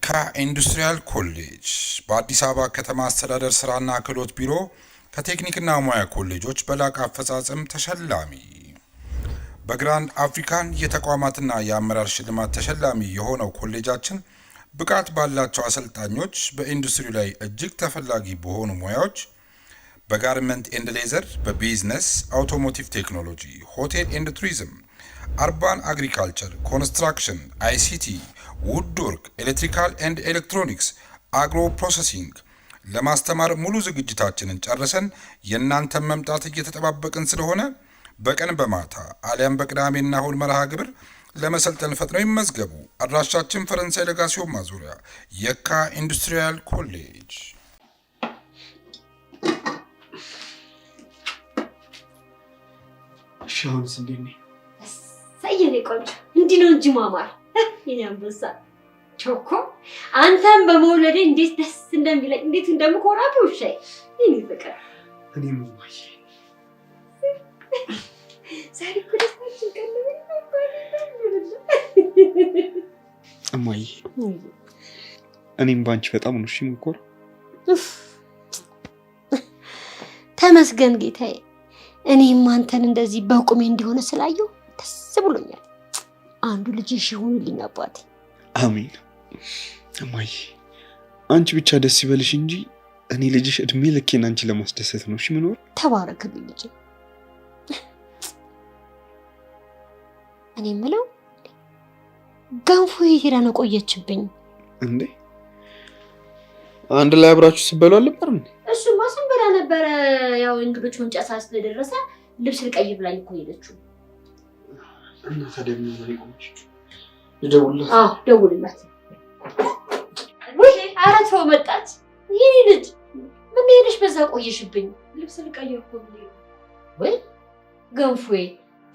የካ ኢንዱስትሪያል ኮሌጅ በአዲስ አበባ ከተማ አስተዳደር ስራና ክህሎት ቢሮ ከቴክኒክና ሙያ ኮሌጆች በላቀ አፈጻጸም ተሸላሚ። በግራንድ አፍሪካን የተቋማትና የአመራር ሽልማት ተሸላሚ የሆነው ኮሌጃችን ብቃት ባላቸው አሰልጣኞች በኢንዱስትሪው ላይ እጅግ ተፈላጊ በሆኑ ሙያዎች በጋርመንት ኤንድ ሌዘር፣ በቢዝነስ፣ አውቶሞቲቭ ቴክኖሎጂ፣ ሆቴል ኤንድ ቱሪዝም፣ አርባን አግሪካልቸር፣ ኮንስትራክሽን፣ አይሲቲ፣ ውድወርክ፣ ኤሌክትሪካል ኤንድ ኤሌክትሮኒክስ፣ አግሮ ፕሮሰሲንግ ለማስተማር ሙሉ ዝግጅታችንን ጨርሰን የእናንተን መምጣት እየተጠባበቅን ስለሆነ በቀን በማታ አሊያም በቅዳሜና እሁድ መርሃ ግብር ለመሰልጠን ፈጥነው ይመዝገቡ። አድራሻችን ፈረንሳይ ለጋሲዮን ማዞሪያ የካ ኢንዱስትሪያል ኮሌጅ። ሻውንስ እንዴት ነኝ? ሰየኔ ቆንጆ እንዲህ ነው እንጂ ማማር የኔ አንበሳ ቾኮ አንተም በመውለዴ እንዴት ደስ እንደሚለኝ እንዴት እንደምኮራብ ውሻዬ የኔ ፍቅር። እኔም ማይ ዛሬ እኮ ደስታችን ቀን ነው። እማዬ እኔም ባንቺ በጣም ነው እሺ የምኮራው። ተመስገን ጌታዬ። እኔም አንተን እንደዚህ በቁሜ እንዲሆነ ስላየው ደስ ብሎኛል። አንዱ ልጅሽ ይሁንልኝ አባቴ። አሜን። እማዬ አንቺ ብቻ ደስ ይበልሽ እንጂ እኔ ልጅሽ እድሜ ልኬን አንቺ ለማስደሰት ነው እሺ ምኖር። ተባረክልኝ ልጅ። እኔ የምለው ገንፎ የት ሄዳ ነው ቆየችብኝ እንዴ? አንድ ላይ አብራችሁ ስበሉ አልነበር እንዴ? እሱማ ስንበላ ነበረ። ያው እንግዶች መምጫሳ ስለደረሰ ልብስ ልቀይር ብላኝ እኮ ሄደችው። እና ታዲያ ምን ቆየች? ይደውልላት። አዎ ደውልላት። ወይ አራት ሰው መጣች። የኔ ልጅ ምን ሄደሽ በዛ ቆየሽብኝ? ልብስ ልቀይር እኮ ብዬ። ወይ ገንፎዬ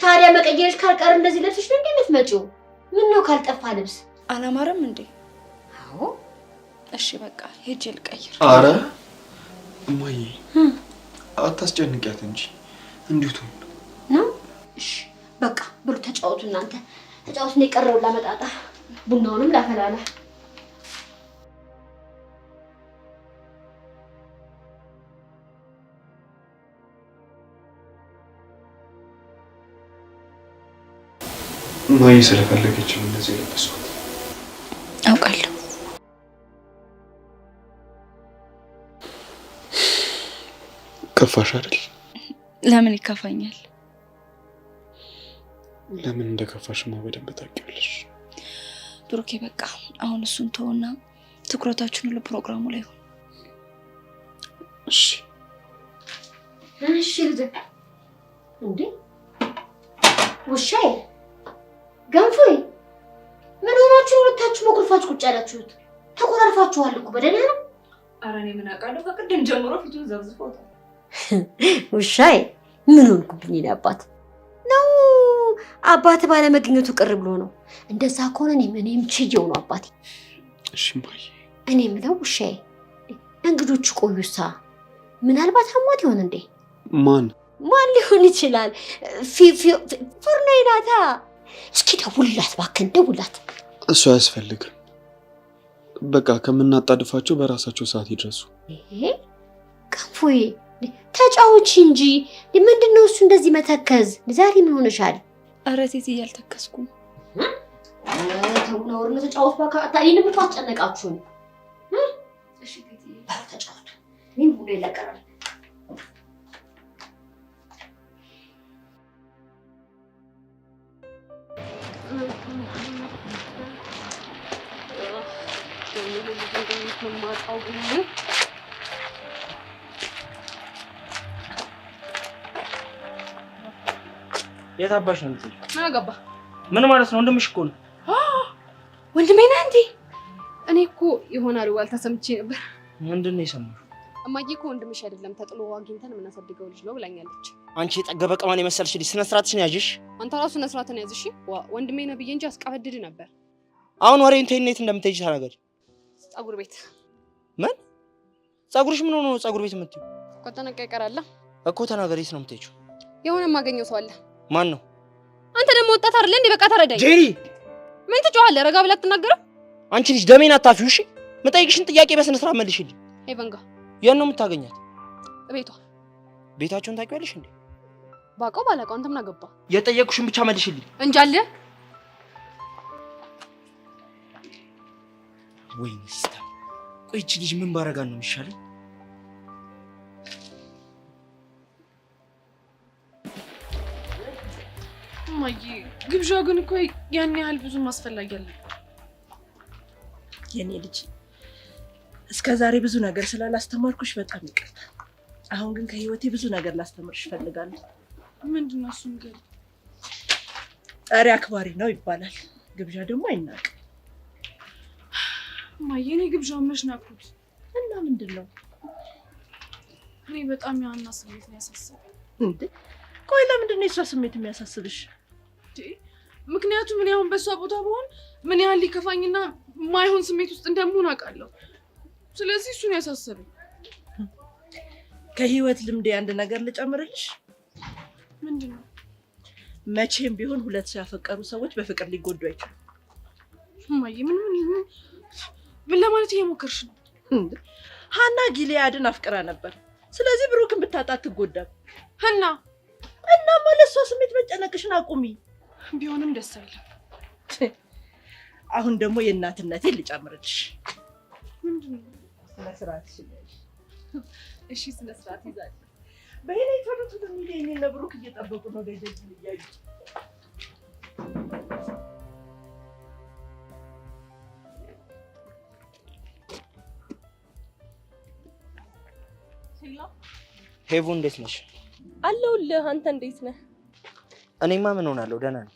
ታዲያ መቀየርሽ ካልቀር እንደዚህ ለብስሽ ነው እንዴ የምትመጪው? ምን ነው ካልጠፋ ልብስ አላማረም እንዴ? አዎ እሺ በቃ ሄጄ ልቀይር። አረ እማዬ አታስጨንቂያት እንጂ እንዲሁ ትሁን ነው። እሺ በቃ ብሩ ተጫወቱ እናንተ ተጫወቱ። ነው የቀረው ላመጣጣ ቡናውንም ላፈላላ። እማዬ ስለፈለገች ነው እንደዚህ የለበስኩት። አውቃለሁ። ከፋሽ አይደል? ለምን ይከፋኛል? ለምን እንደከፋሽማ በደንብ ታውቂያለሽ። ብሩኬ በቃ አሁን እሱን ተውና ትኩረታችን ሁሉ ፕሮግራሙ ላይ ሆነ። እሺ እሺ ልጅ እንዴ ውሻዬ ገንፎዬ ምን ሆናችሁ ሁለታችሁ መቁልፋችሁ ቁጭ ያላችሁት? ተቆራርፋችኋል እኮ በደህና ነው። ኧረ እኔ ምን አውቃለሁ? ከቅድም ጀምሮ ፊቱን ዘብዝፎታል። ውሻዬ ምን ሆንኩብኝ? አባት ነው አባት ባለመገኘቱ ቅር ብሎ ነው። እንደዛ ከሆነ እኔም ችዬው ነው አባቴ። እሺ እማዬ እኔ የምለው ውሻዬ እንግዶቹ ቆዩሳ ምናልባት አሟት ይሆን እንዴ? ማን ሊሆን ይችላል? ፎርናይ ናታ። እስኪ ደውልላት እባክህን ደውልላት። እሱ አያስፈልግም። በቃ ከምናጣድፋቸው በራሳቸው ሰዓት ይድረሱ። ገንፎዬ ተጫውቺ እንጂ ምንድነው እሱ እንደዚህ መተከዝ? ዛሬ ምን ሆነሻል? ኧረ ሴት እያልተከስኩም። ተውና ወርነ ተጫወት ባካ። ታዲያ ምን ታስጨነቃችሁ? እሺ ጌታዬ ተጫወቱ። ምን ሁሉ ይለቀራል። የታባሽ ነው እንዴ? ምን አገባ? ምን ማለት ነው? ወንድምሽ እኮ ነው። ወንድሜ ነህ እንዴ? እኔ እኮ ይሆናል አልተሰምቼ ነበር። ምንድን ነው የሰማሽው? እማዬ እኮ ወንድምሽ አይደለም ተጥሎ አግኝተን የምናሳድገው ልጅ ነው ብላኛለች። አንቺ የጠገበ ቅማን የመሰልሽ ልጅ ስነ ስርዓትሽን ያዥሽ። አንተ ራሱ ስነ ስርዓትን ያዝሽ። ወንድሜ ነው ብዬ እንጂ አስቀበድድ ነበር። አሁን ወሬን ተይኔት እንደምትሄጂ ተናገሪ። ፀጉር ቤት። ምን ፀጉርሽ ምን ሆኖ ነው ፀጉር ቤት የምትይው? ከተነቀ ይቀራል እኮ ተናገሪ። የት ነው የምትሄጂው? የሆነ የማገኘው ሰው አለ። ማን ነው? አንተ ደግሞ ወጣት አይደለ እንዴ? በቃ ተረዳኝ። ጄሪ ምን ትጮሃለህ? ረጋ ብለህ አትናገረው? አንቺ ልጅ ደሜን አታፊው። እሺ መጠይቅሽን ጥያቄ በስነ ስርዓት መልሽልኝ። ሄቨንጋ የት ነው የምታገኛት? ቤቷ። ቤታቸውን ታውቂዋለሽ እንዴ? ባውቀው ባላውቀው አንተ ምን አገባ? የጠየቁሽን ብቻ መልሽልኝ። እንጃለ ወይኔ ሲስተር፣ ቆይ እቺ ልጅ ምን ባረጋን ነው የሚሻለው? ማይ ግብዣ ግን እኮ ያን ያህል ብዙ ማስፈላጊ አለ። የኔ ልጅ እስከ ዛሬ ብዙ ነገር ስላላስተማርኩሽ በጣም ይቅርታ። አሁን ግን ከህይወቴ ብዙ ነገር ላስተምርሽ እፈልጋለሁ። ምንድነው እሱ? ነገር ጠሪ አክባሪ ነው ይባላል፣ ግብዣ ደግሞ አይናቅም። ማይ እኔ ግብዣው መች ናኩት እና ምንድነው? እኔ በጣም ያና ስሜት ነው ያሳሰበኝ። እንዴ ቆይ ለምንድን ነው የሷ ስሜት የሚያሳስብሽ? ምክንያቱም እኔ አሁን በሷ ቦታ ብሆን ምን ያህል ሊከፋኝና ማይሆን ስሜት ውስጥ እንደምሆን አውቃለሁ። ስለዚህ እሱን ያሳሰበኝ። ከህይወት ልምዴ አንድ ነገር ልጨምርልሽ። ምንድነው? መቼም ቢሆን ሁለት ሰው ያፈቀሩ ሰዎች በፍቅር ሊጎዱ አይችሉም። ማይ ምን ለማለት እየሞከርሽ ነው? ሀና ጊሊያድን አፍቅራ ነበር። ስለዚህ ብሩክን ብታጣ አትጎዳም። ሀና እና ማለት እሷ ስሜት መጨነቅሽን አቁሚ። ቢሆንም ደስ አይልም። አሁን ደግሞ የእናትነቴን ልጨምርልሽ። ምንድነው? ስነ ስርዓት ይችላል። እሺ ስነ ስርዓት ይዛል። በእኔ ተሩት ሚሊዮን እና ብሩክ እየጠበቁ ነው ደጅ ልያዩ። ሄቡ እንዴት ነሽ? አለሁልህ። አንተ እንዴት ነህ? እኔማ ምን ሆናለሁ? ደህና ነኝ።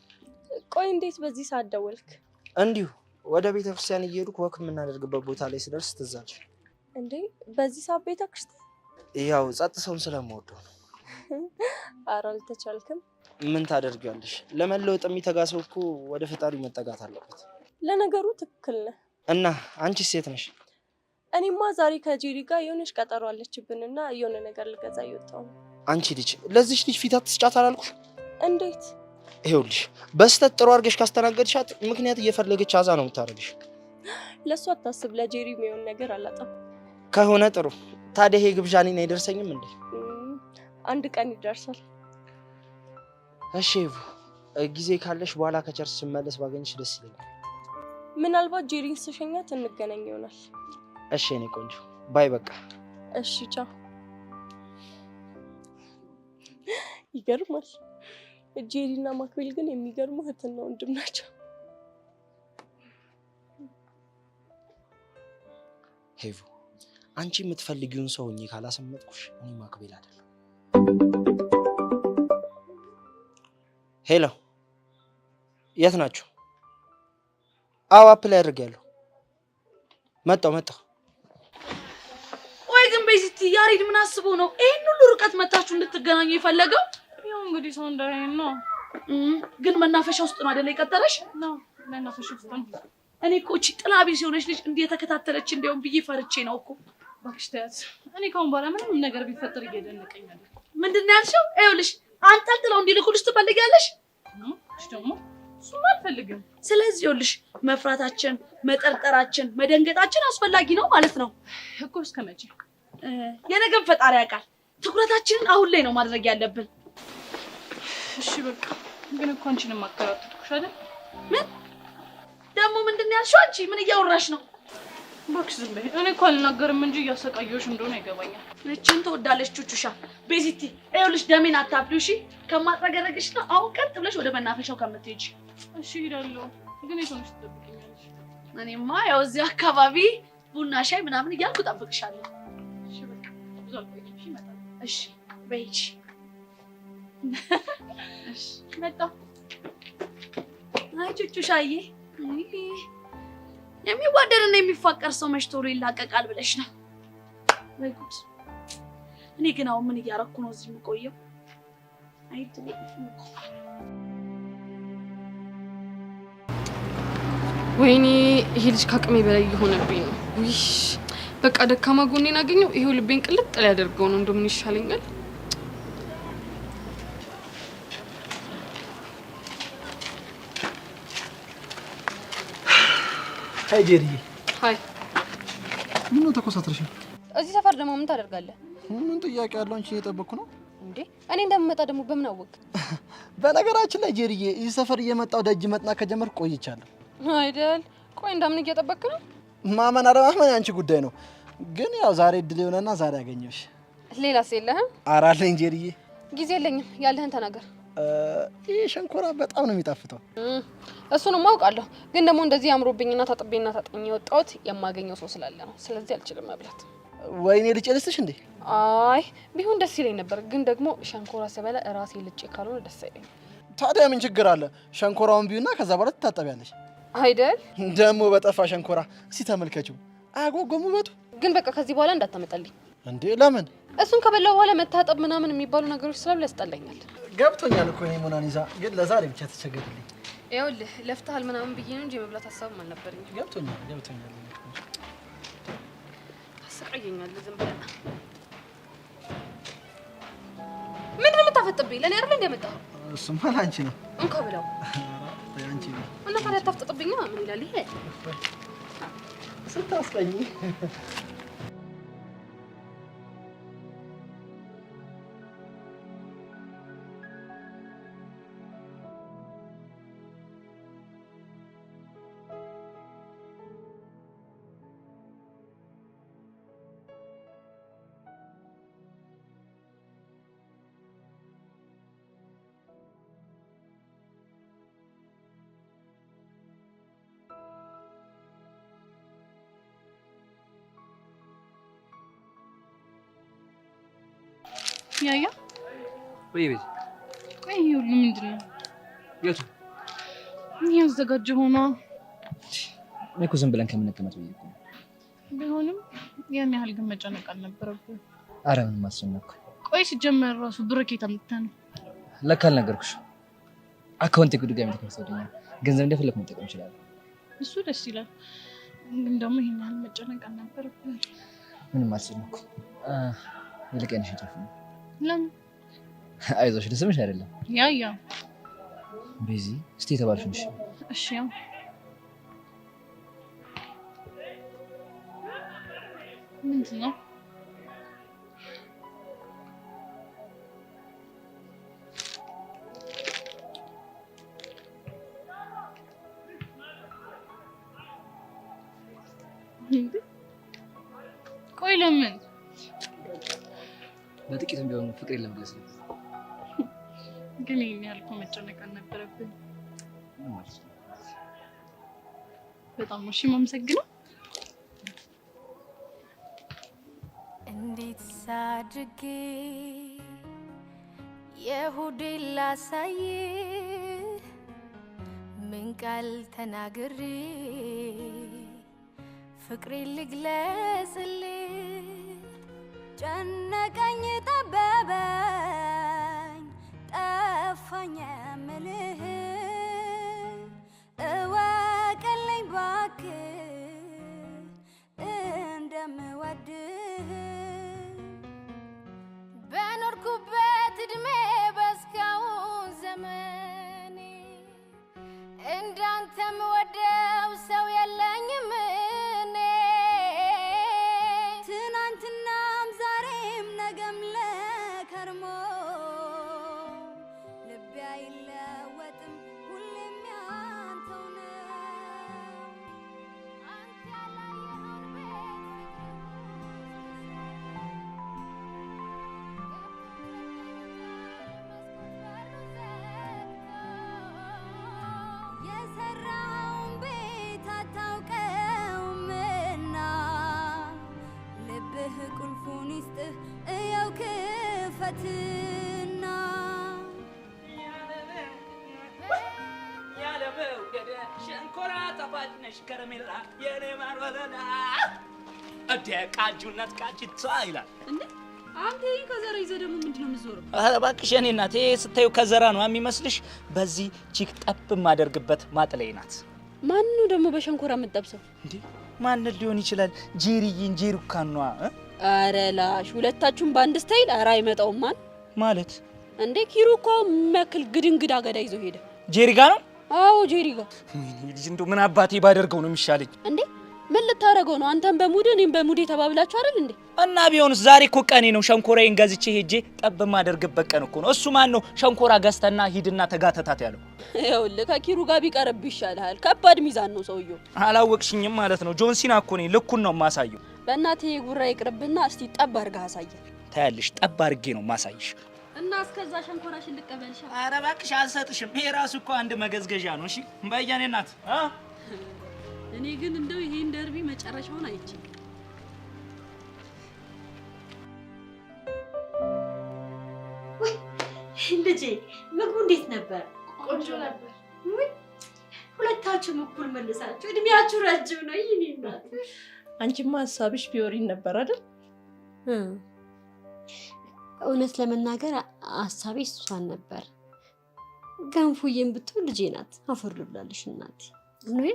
ቆይ እንዴት በዚህ ሰዓት ደወልክ? እንዲሁ ወደ ቤተክርስቲያን እየሄድኩ ወክ የምናደርግበት ቦታ ላይ ስደርስ ትዝ አለሽ። እንዴ በዚህ ሰዓት ቤተክርስቲያን? ያው ጸጥ ሰውን ስለምወደው ነው። ኧረ አልተቻልክም። ምን ታደርጊያለሽ? ለመለወጥ የሚተጋ ሰው እኮ ወደ ፈጣሪ መጠጋት አለበት። ለነገሩ ትክክል ነህ። እና አንቺስ ሴት ነሽ? እኔማ ዛሬ ከጄሪ ጋር የሆነች ቀጠሮ አለችብንና የሆነ ነገር ልገዛ እየወጣሁ ነው። አንቺ ልጅ ለዚች ልጅ ፊት አትስጫት አላልኩሽ? እንዴት? ይኸውልሽ በስተት ጥሩ አድርገሽ ካስተናገድሻት ምክንያት እየፈለገች አዛ ነው የምታደርግሽ። ለእሱ አታስብ፣ ለጄሪ የሚሆን ነገር አላጣም። ከሆነ ጥሩ። ታዲያ ይሄ ግብዣ እኔን አይደርሰኝም እንዴ? አንድ ቀን ይደርሳል። እሺ ጊዜ ካለሽ በኋላ ከቸርች ስመለስ ባገኝሽ ደስ ይለኛል። ምናልባት ጄሪን ስሸኛት እንገናኝ ይሆናል። እሺ እኔ ቆንጆ ባይ። በቃ እሺ ቻው። ይገርማል። ጄሪና ማክቤል ግን የሚገርሙ እህትና ወንድም ናቸው። ሄቭ አንቺ የምትፈልጊውን ሰው እኔ ካላሰመጥኩሽ እኔ ማክቤል አይደለም። ሄሎ የት ናችሁ? አዎ አፕላይ አድርጌያለሁ። መጣሁ። ወይ ግን በዚህ ያሬድ ምን አስቦ ነው ይሄን ሁሉ ርቀት መታችሁ እንድትገናኙ የፈለገው? ያው እንግዲህ ሰው እንዳይን ነው። ግን መናፈሻ ውስጥ ነው አይደል የቀጠረሽ? ነው መናፈሻ ውስጥ ነው። እኔ እኮ እቺ ጥላቢስ የሆነች ልጅ እንዴ ተከታተለች እንደውም ብዬ ፈርቼ ነው እኮ። እባክሽ ተያት። እኔ ካሁን በኋላ ምንም ነገር ቢፈጠር እየደነቀኝ አይደል። ምንድነው ያልሽው? ይኸውልሽ አንጠልጥለው እንዲልኩልሽ ትፈልጊያለሽ? እሺ ደግሞ እሱማ አልፈልግም። ስለዚህ ይኸውልሽ መፍራታችን፣ መጠርጠራችን፣ መደንገጣችን አስፈላጊ ነው ማለት ነው እኮ። እስከመቼ? የነገን ፈጣሪ ያውቃል። ትኩረታችንን አሁን ላይ ነው ማድረግ ያለብን። እሺ በቃ ግን እኮ አንቺንም አከራተትኩሽ አይደል? ምን ደግሞ ምንድነው ያልሽው? አንቺ ምን እያወራሽ ነው? እባክሽ ዝም በይ። እኔ እኮ አልናገርም እንጂ እያሰቃየሁሽ እንደሆነ ይገባኛል። እቺን ትወዳለች ቹቹሻ። ቤዚቲ ይኸውልሽ ደሜን አታፍሊው እሺ። ከማጥረገረግሽ ነው አሁን ቀጥ ብለሽ ወደ መናፈሻው ከምትሄጂ። እሺ እሄዳለሁ። ግን የት ሆነሽ ትጠብቂኛለሽ? እኔማ ያው እዚህ አካባቢ ቡና ሻይ ምናምን እያልኩ እጠብቅሻለሁ። እሺ በቃ ብዙ አልቆይም። እሺ እመጣለሁ። እሺ በይ ሂጂ። እሺ መጣሁ። አይ ቹቹሻዬ የሚዋደድና የሚፋቀር ሰው መች ቶሎ ይላቀቃል ብለሽ ነው? ወይ ጉድ! እኔ ግን አሁን ምን እያረኩ ነው እዚህ የምቆየው? ወይኔ ይሄ ልጅ ከአቅሜ በላይ እየሆነብኝ ነው። ውይ በቃ ደካማ ጎኔን አገኘው። ይሄው ልቤን ቅልጥ ሊያደርገው ነው። እንደምን ይሻለኛል? ሃይ ጄሪ። ሃይ። ምን ነው ተኮሳትረሽ? እዚህ ሰፈር ደግሞ ምን ታደርጋለህ? ምን ጥያቄ አለው? አንቺ እየጠበቅኩ ነው እንዴ? እኔ እንደምመጣ ደግሞ በምን አወቅ? በነገራችን ላይ ጄሪዬ እዚህ ሰፈር እየመጣው ደጅ መጥና ከጀመርኩ ቆይቻለሁ አይደል? ቆይ እንደምን እየጠበቅክ ነው? ማመን አለማመን አንቺ ጉዳይ ነው። ግን ያው ዛሬ እድል ይሆነና ዛሬ አገኘሁሽ። ሌላስ የለህም? ኧረ አለኝ ጄሪዬ። ጊዜ የለኝም። ያለህን ተናገር። ይሄ ሸንኮራ በጣም ነው የሚጣፍጠው። እሱንም አውቃለሁ። ግን ደግሞ እንደዚህ አምሮብኝና ታጥቤና ታጠኝ የወጣሁት የማገኘው ሰው ስላለ ነው። ስለዚህ አልችልም መብላት። ወይኔ ልጨልስሽ እንዴ? አይ ቢሆን ደስ ይለኝ ነበር፣ ግን ደግሞ ሸንኮራ ስበላ ራሴ ልጬ ካልሆነ ደስ አይለኝ። ታዲያ ምን ችግር አለ? ሸንኮራውን ቢዩና ከዛ በኋላ ትታጠቢያለሽ አይደል? ደግሞ በጠፋ ሸንኮራ እስቲ ተመልከችው። አያጓጓም ውበቱ? ግን በቃ ከዚህ በኋላ እንዳታመጣልኝ። እንዴ ለምን? እሱን ከበላው በኋላ መታጠብ ምናምን የሚባሉ ነገሮች ስላሉ ያስጠላኛል። ገብቶኛል እኮ እኔ ሞናሊዛ፣ ግን ለዛሬ ብቻ ተቸገርልኝ። ይኸውልህ ለፍተሃል ምናምን ብዬ ነው እንጂ የመብላት ሀሳብም አልነበረኝም። ገብቶኛል። ታስቀየኛለህ ዝም ብለህ። ምንድን ነው የምታፈጥብኝ? ለእኔ አይደል እንደመጣኸው? እሱማ ለአንቺ ነው። እንኳ ብለው አንቺ ነው እና ታዲያ ታፍጥብኛ ምን ይላል ይሄ? ስታስጠኝ ያያ ወይ ቤት ቆይ ሁሉ ምንድነው? የቱ ያዘጋጀ ሆኖ እኔ እኮ ዝም ብለን ከምንቀመጥ ብዬ እኮ ቢሆንም ያን ያህል ግን መጨነቅ አልነበረብህም። ኧረ ምንም አስጨነቅኩ። ቆይ ሲጀመር ራሱ ብሩክ የታምተህ ነው? ለካ አልነገርኩሽ። አካውንቴ እኮ ድጋሚ ተከፍቶልኛል። ገንዘብ እንደፈለኩ መጠቀም እችላለሁ። እሱ ደስ ይላል፣ ግን ደግሞ ይሄን ያህል መጨነቅ አልነበረብህም። ምንም አልጨነቅኩ። ይልቅ ነሽ ተፈነ ለምን? አይዞሽ ደስምሽ አይደለም ያያ ቤዚ እስቲ የተባልሽሽ። እሺ ያው ምንድን ነው? ቆይ ለምን? በጥቂትም ቢሆን ፍቅሬን ለመግለጽ ነው። ግን ይሄን ያህል እኮ መጨነቅ አልነበረብህም። በጣም ነው እሺ የማመሰግነው። እንዴት ሳድርጌ የሆዴን ላሳይ፣ ምን ቃል ተናግሬ ፍቅሬን ልግለጽልህ? ጨነቀኝ ጠበበኝ ጠፋኝ የምልህ፣ እወቅልኝ እባክህ እንደምወድህ። በኖርኩበት እድሜ በእስካሁን ዘመኔ እንዳንተ የምወደው ሰው የለኝም እኔ። ትናንትናም ዛሬም ነገም ለከርሞ ልቤ አይለወጥም ሁሌም ያንተው ነው። አንተ ያላየኸውን የሰራውን ቤት አታውቀውምና ልብህ ቁልፉን ይስጥህ እየው ክፈትና። ያለ መውደድ ሸንኮራ ጣፋጭ ነሽ ከረሜላ የኔ ማር ወለላ እደ ቃጁነት ቃጭቷ ይላል እንዴ። አንተ ይሄን ከዘራ ይዘህ ደግሞ ምንድን ነው የምትዞረው? ኧረ እባክሽ የኔ እናት፣ ይሄ ስታዩ ከዘራ ነው የሚመስልሽ። በዚህ ቺክ ጠብ የማደርግበት ማጥለይ ናት። ማን ነው ደግሞ በሸንኮራ የምትጠብሰው? እንዴ ማን ሊሆን ይችላል? ጄሪዬ እንጂ ሩካኗ። ኧረ ላሽ ሁለታችሁም በአንድ ስታይል። ኧረ አይመጣውም። ማን ማለት እንዴ? ኪሩ እኮ የሚያክል ግድንግድ አገዳ ይዞ ሄደ። ጄሪ ጋ ነው አዎ ጄሪ ጋር። ልጅ እንደው ምን አባቴ ባደርገው ነው የሚሻለኝ? እንዴ ምን ልታረገው ነው? አንተም በሙድ እኔም በሙድ ተባብላችሁ አይደል እንዴ? እና ቢሆንስ ዛሬ እኮ ቀኔ ነው። ሸንኮራዬን ገዝቼ ሄጄ ጠብ ማደርግበት ቀን እኮ ነው። እሱ ማን ነው ሸንኮራ ገዝተና ሂድና ተጋተታት ያለው? ይኸውልህ ከኪሩ ጋር ቢቀርብ ይሻልሃል። ከባድ ሚዛን ነው ሰውየው። አላወቅሽኝም ማለት ነው። ጆንሲና እኮ ነኝ። ልኩን ነው ማሳየው። በእናትህ ጉራ ይቅርብና እስቲ ጠብ አድርገህ አሳየን። ታያለሽ፣ ጠብ አድርጌ ነው ማሳይሽ። እና እስከዛ ሸንኮራሽን ልቀበልሽ? ኧረ እባክሽ አልሰጥሽም። ይሄ ራሱ እኮ አንድ መገዝገዣ ነው። እሺ በየኔ እናት እኔ ግን እንደው ይሄን ደርቢ መጨረሻውን አይቼ ወይ ልጄ ምግቡ እንዴት ነበር? ቆንጆ ነበር። ሁለታችሁም እኩል መልሳችሁ እድሜያችሁ ረጅም ነው። ይሄኔ እናት አንቺማ ሀሳብሽ ፊዮሪን ነበር አይደል? እውነት ለመናገር ሀሳቤ እሷን ነበር። ገንፉዬም ብትሆን ልጄ ናት። አፈር ልብላለሽ እናቴ ነው።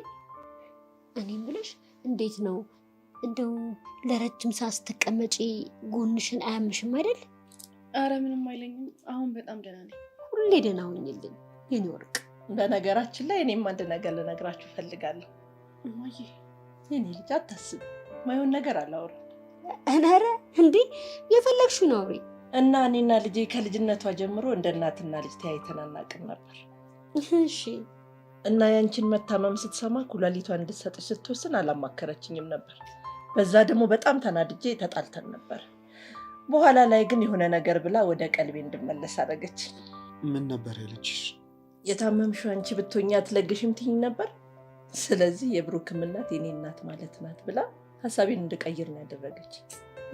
እኔም ብለሽ እንዴት ነው እንደው ለረጅም ሰዓት ስትቀመጪ ጎንሽን አያምሽም አይደል? አረ ምንም አይለኝም። አሁን በጣም ደህና ነኝ። ሁሌ ደህና ሁኝልኝ የኔ ወርቅ። በነገራችን ላይ እኔም አንድ ነገር ልነግራችሁ ፈልጋለሁ። እማዬ የኔ ልጅ አታስቢ፣ ማይሆን ነገር አላወራም። ኧረ እንዴ የፈለግሽውን አውሪ። እና እኔና ልጄ ከልጅነቷ ጀምሮ እንደ እናትና ልጅ ተያይተን አናውቅም ነበር። እሺ። እና ያንቺን መታመም ስትሰማ ኩላሊቷን እንድትሰጥሽ ስትወስን አላማከረችኝም ነበር። በዛ ደግሞ በጣም ተናድጄ ተጣልተን ነበር። በኋላ ላይ ግን የሆነ ነገር ብላ ወደ ቀልቤ እንድመለስ አደረገች። ምን ነበር ያለችሽ? የታመምሽው አንቺ ብትሆኚ አትለግሽም ትይኝ ነበር። ስለዚህ የብሩክም እናት የኔ እናት ማለት ናት ብላ ሀሳቤን እንድቀይር ነው ያደረገች።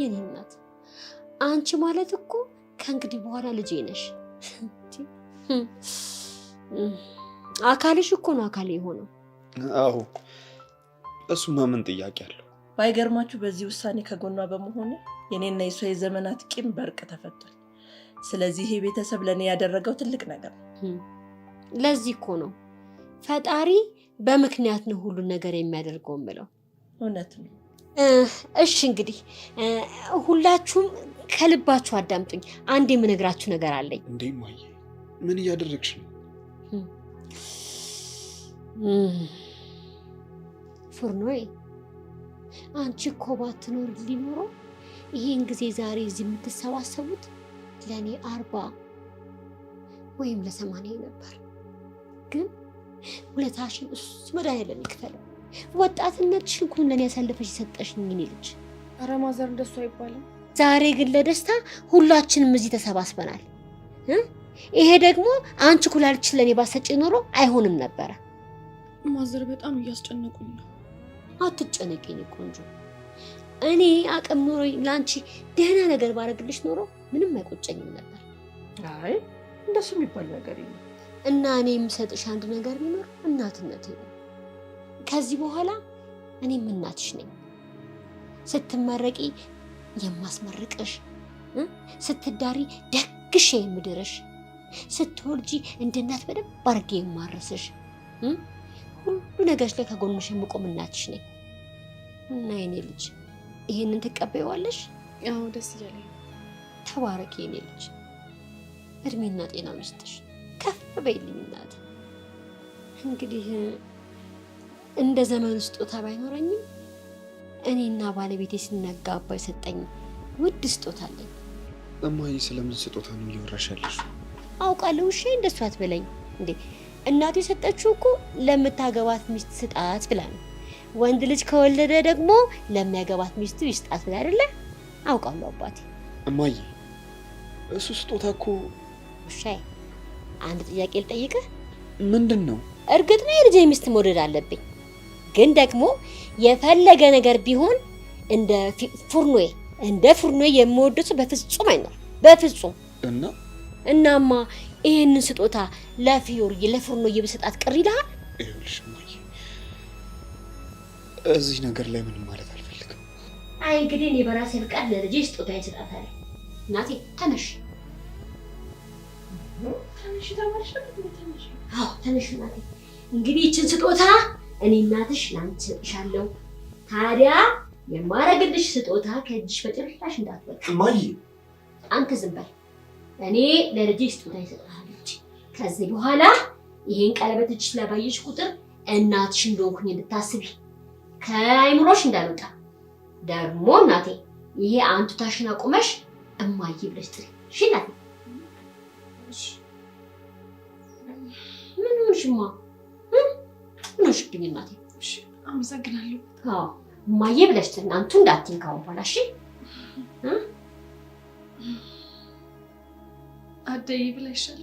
የኔ እናት አንቺ ማለት እኮ ከእንግዲህ በኋላ ልጄ ነሽ። አካልሽ እኮ ነው አካሌ የሆነው። አዎ እሱማ ምን ጥያቄ አለው? ባይገርማችሁ በዚህ ውሳኔ ከጎኗ በመሆኔ የኔና የሷ የዘመናት ቂም በእርቅ ተፈቷል። ስለዚህ ይሄ ቤተሰብ ለኔ ያደረገው ትልቅ ነገር ነው። ለዚህ እኮ ነው ፈጣሪ በምክንያት ነው ሁሉ ነገር የሚያደርገው ብለው። እውነት ነው። እሺ እንግዲህ ሁላችሁም ከልባችሁ አዳምጡኝ። አንድ የምነግራችሁ ነገር አለኝ። እንዴ ማየ ምን እያደረግሽ ነው? ፉርኖዬ አንቺ እኮ ባትኖር ሊኖረው ይሄን ጊዜ ዛሬ እዚህ የምትሰባሰቡት ለእኔ 40 ወይም ለ80 ነበር። ግን ሁለታሽን እሱ መድኃኒዓለም ይክፈለው። ወጣትነትሽን እኮ ለእኔ ያሳለፈሽ የሰጠሽኝ የኔ ልጅ። ኧረ ማዘር እንደሱ አይባልም። ዛሬ ግን ለደስታ ሁላችንም እዚህ ተሰባስበናል። ይሄ ደግሞ አንቺ ኩላሊትሽን ለእኔ ባሰጪ ኖሮ አይሆንም ነበረ። ማዘር በጣም እያስጨነቁኝ ነው። አትጨነቂ የኔ ቆንጆ። እኔ አቅም ኖሮኝ ለአንቺ ደህና ነገር ባረግልሽ ኖሮ ምንም አይቆጨኝም ነበር። አይ እንደሱ የሚባል ነገር የለም። እና እኔ የምሰጥሽ አንድ ነገር ቢኖር እናትነቴ ነው። ከዚህ በኋላ እኔም እናትሽ ነኝ። ስትመረቂ የማስመርቅሽ፣ ስትዳሪ ደግሼ የምድርሽ፣ ስትወልጂ እንደ እናት በደንብ አድርጌ የማረስሽ፣ ሁሉ ነገርሽ ላይ ከጎንሽ የምቆም እናትሽ ነኝ። እና የኔ ልጅ ይሄንን ትቀበይዋለሽ? ያው ደስ እያለኝ። ተባረኪ የኔ ልጅ። እድሜና ጤና ይስጥሽ። ከፍ በይልኝ እናት። እንግዲህ እንደ ዘመኑ ስጦታ ባይኖረኝም እኔና ባለቤቴ ስናጋባ የሰጠኝ ውድ ስጦታ አለኝ። እማዬ ስለምን ስጦታ ነው እያወራሽ ያለሽ? አውቃለሁ። እሺ እንደሱ አትበለኝ እንዴ። እናቴ የሰጠችው እኮ ለምታገባት ሚስት ስጣት ብላ ነው። ወንድ ልጅ ከወለደ ደግሞ ለሚያገባት ሚስቱ ይስጣት ብላ አይደለ? አውቃለሁ አባቴ። እማዬ እሱ ስጦታ እኮ። እሺ አንድ ጥያቄ ልጠይቅህ። ምንድን ነው? እርግጥ ነው የልጄ ሚስት መውደድ አለብኝ፣ ግን ደግሞ የፈለገ ነገር ቢሆን እንደ ፉርኖዬ የምወደው በፍጹም አይኖር፣ በፍጹም። እናማ ይሄንን ስጦታ ለፉርኖዬ በሰጣት ቅር ይልሃል? ይኸውልሽ እማዬ እዚህ ነገር ላይ ምንም ማለት አልፈልግም። አይ እንግዲህ እኔ በራሴ ፍቃድ ለልጄ ስጦታ ይሰጣታለሁ። እናቴ ተነሽ ተነሽ እናቴ። እንግዲህ ይችን ስጦታ እኔ እናትሽ ላንቺ ሰጥሻለሁ። ታዲያ የማረግልሽ ስጦታ ከእጅሽ በጭራሽ እንዳትወጣ። እማዬ አንተ ዝም በል። እኔ ለልጄ ስጦታ ይሰጣለች። ከዚህ በኋላ ይሄን ቀለበት እጅሽ ላይ ባየሽ ቁጥር እናትሽ እንደሆንኩኝ እንድታስቢ ከአይምሮሽ እንዳልወጣ። ደግሞ እናቴ ይሄ አንቱታሽን አቁመሽ እማዬ ብለሽ ጥሪ። እሺ እናቴ። ምን ሆንሽማ? ምን ሆንሽብኝ እናቴ? እሺ አመሰግናለሁ። አዎ እማዬ ብለሽ ጥሪ። አንቱ እንዳትይኝ ካሁን በኋላ እሺ? አደይ ብለሻል።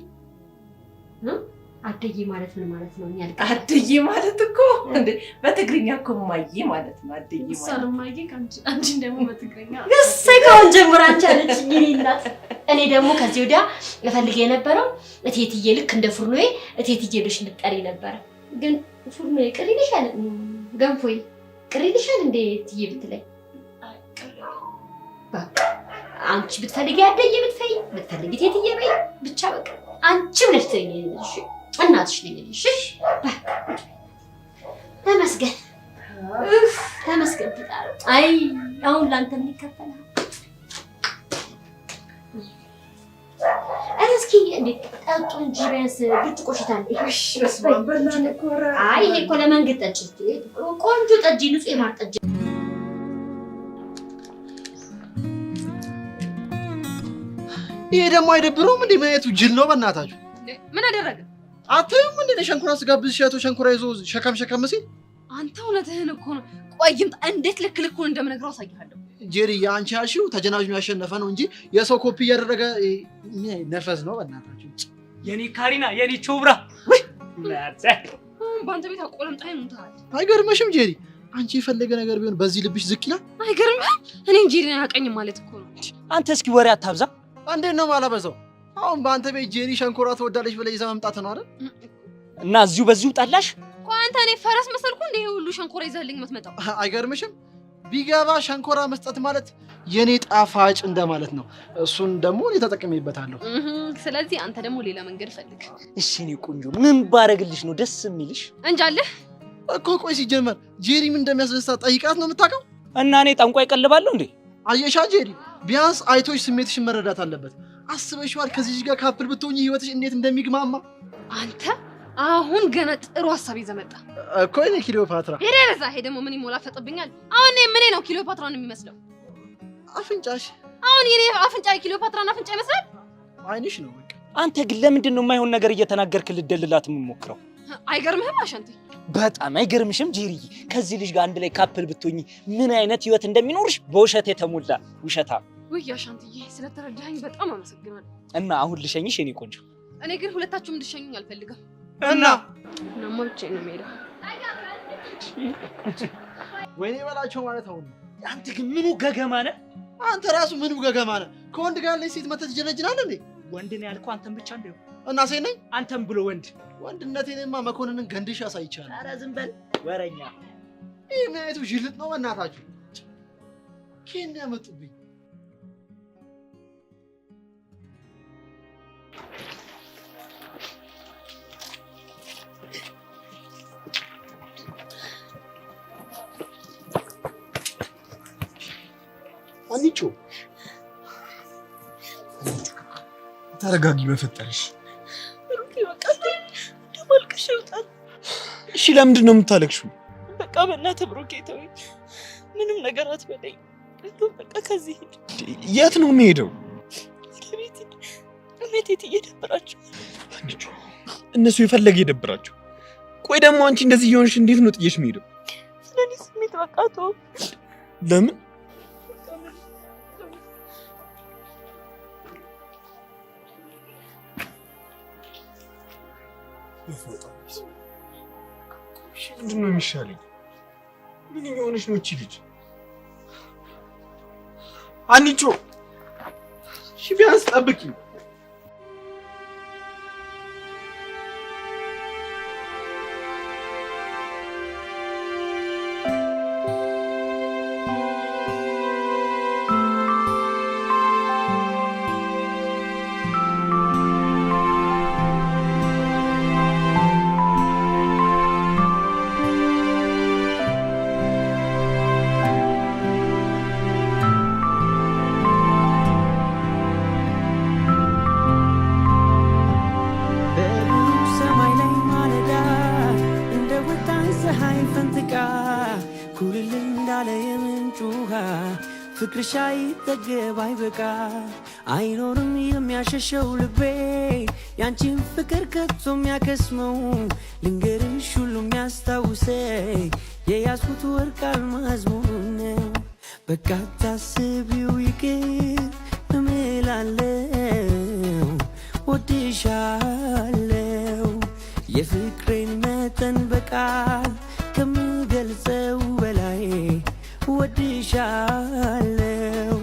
አደይ ማለት ምን ማለት ነው? እኛ አደይ ማለት እኮ እንዴ በትግርኛ እኮ እማዬ ማለት ነው። አደይ ማለት ሰላም ማዬ አንቺን ደግሞ በትግርኛ እሰይ ካሁን ጀምሮ አንቺ አለችኝ እኔ እናት። እኔ ደግሞ ከዚህ ወዲያ እፈልግ የነበረው እቴትዬ ልክ እንደ ፉርኖዬ እቴትዬ ብለሽ እንድትጠሪ ነበረ። ግን ፉርኖዬ ቅር ይልሻል፣ ገንፎዬ ቅር ይልሻል እንዴ እትዬ ብትለኝ? በቃ አንቺ ብትፈልጊ አደይ ብትፈልጊ እቴትዬ በይ ብቻ በቃ አንቺ ብለሽ ትይኝልሽ እናትሽ ልኝልሽ። ተመስገን ተመስገን ትጣሩ። አይ አሁን ላንተ ምን ይከፈላል? እስኪ እንዴት ጠጡ እንጂ ቢያንስ ብርጭቆ ሽታል። እሺ በስመ አብ በእናትህ። አይ ይሄ እኮ ለመንገድ ጠጅ ቆንጆ ጠጅ፣ ንጹህ የማር ጠጅ። ይሄ ደግሞ አይደብረውም እንዴ? ምን አይነቱ ጅል ነው በእናታችሁ? ምን አደረገ? አትይም እንዴ? ሸንኮራ ስጋብዝ ሸቶ ሸንኮራ ይዞ ሸከም ሲል አንተ እውነትህን እኮ ነው። ቆይም እንዴት ልክ ልኩን እንደምነግረው አሳይሃለሁ። ጄሪ አንቺ ያልሽው ተጀናጁ ያሸነፈ ነው እንጂ የሰው ኮፒ እያደረገ ነፈዝ ነው በእናታችሁ። የኔ ካሪና የኔ ቾብራ ወይ ለአንተ በአንተ ቤት አቆለምጣይ ነው ታል። አይገርምሽም ጄሪ? አንቺ የፈለገ ነገር ቢሆን በዚህ ልብሽ ዝቅ ይላል። አይገርምህም? እኔን ጄሪን አያውቀኝም ማለት እኮ ነው። አንተ እስኪ ወሬ አታብዛ። እንዴት ነው ማላበዛው? አሁን በአንተ ቤት ጄሪ ሸንኮራ ትወዳለች ብለህ ይዘህ መምጣት ነው አይደል? እና እዚሁ በዚሁ ጣላሽ። ቆይ አንተ እኔ ፈረስ መሰልኩ እንዴ ሁሉ ሸንኮራ ይዘህልኝ የምትመጣው? አይገርምሽም? ቢገባ ሸንኮራ መስጠት ማለት የኔ ጣፋጭ እንደማለት ነው። እሱን ደግሞ እኔ ተጠቅሜበታለሁ። ስለዚህ አንተ ደግሞ ሌላ መንገድ ፈልግ። እሺ እኔ ቆንጆ ምን ባረግልሽ ነው ደስ የሚልሽ? እንጃለህ እኮ። ቆይ ሲጀመር ጄሪ ምን እንደሚያስደስታት ጠይቃት ነው የምታውቀው? እና እኔ ጠንቋይ ቀልባለሁ እንዴ? አየሻ ጄሪ፣ ቢያንስ አይቶሽ ስሜትሽን መረዳት አለበት። አስበሽዋል? ከዚህ ጋር ካፕል ብትሆኚ ህይወትሽ እንዴት እንደሚግማማ። አንተ አሁን ገና ጥሩ ሐሳብ ይዘህ መጣ እኮ። እኔ ክሊዮፓትራ ሄደዛ ሄ ደግሞ ምን ይሞላፈጥብኛል? አሁን ምን ነው ክሊዮፓትራን የሚመስለው? አፍንጫሽ። አሁን የኔ አፍንጫ ክሊዮፓትራን አፍንጫ ይመስላል? አይንሽ ነው በቃ። አንተ ግን ለምንድን ነው የማይሆን ነገር እየተናገርክ ልደልላት የምሞክረው? አይገርምህም አሸንቴ? በጣም አይገርምሽም ጄሪዬ? ከዚህ ልጅ ጋር አንድ ላይ ካፕል ብትሆኚ ምን አይነት ህይወት እንደሚኖርሽ በውሸት የተሞላ ውሸታ። ውይ አሻንትዬ ስለተረዳኸኝ በጣም አመሰግናለሁ። እና አሁን ልሸኝሽ የኔ ቆንጆ? እኔ ግን ሁለታችሁም እንድትሸኙኝ አልፈልግም። እናማ ብቻዬን ነው የምሄደው። ወይኔ በላቸው ማለት አሁን። አንተ ግን ምኑ ገገማ ነህ? አንተ ራሱ ምኑ ገገማ ነህ? ከወንድ ጋር ላይ ሴት መተህ ትጀነጅናለህ እንዴ? ወንድ ነው ያልከው አንተም ብቻ እንደው እና ሴት ነኝ? አንተም ብሎ ወንድ። ወንድነቴንማ መኮንንን ገንድሽ አሳይቻለሁ። ኧረ ዝም በል ወረኛ። ይህ ምን አይነቱ ዥልጥ ነው በእናታችሁ? ኬን ያመጡብኝ። አንቺ ተረጋጊ በፈጠረሽ። እሺ ለምንድን ነው የምታለቅሽው? በቃ በእናትህ ብሩኬ ተወኝ፣ ምንም ነገር አትበለኝ። በቃ ከዚህ ሂድ። የት ነው የምሄደው? ቤት እየደበራቸው እነሱ የፈለገ የደበራቸው። ቆይ ደግሞ አንቺ እንደዚህ እየሆንሽ እንዴት ነው ጥዬሽ የምሄደው? ስለኔ ስሜት በቃ ተው። ለምን? ምንድን ነው የሚሻለኝ? ምን እየሆነች ነው እቺ ልጅ? አንቺ ቢያንስ ጠብቂ። ፍቅርሽ አይጠገብ አይበቃ አይኖርም የሚያሸሸው ልቤ ያንቺን ፍቅር ከቶ የሚያከስመው ልንገርሽ ሁሉ የሚያስታውሰኝ የያዝኩት ወርቅ አልማዝ መሆኑን ነው በቃ ታስቢው ይቅር እምላለው ወድሻለው የፍቅሬን መጠን በቃል ከምገልጸው በላይ ወድሻለው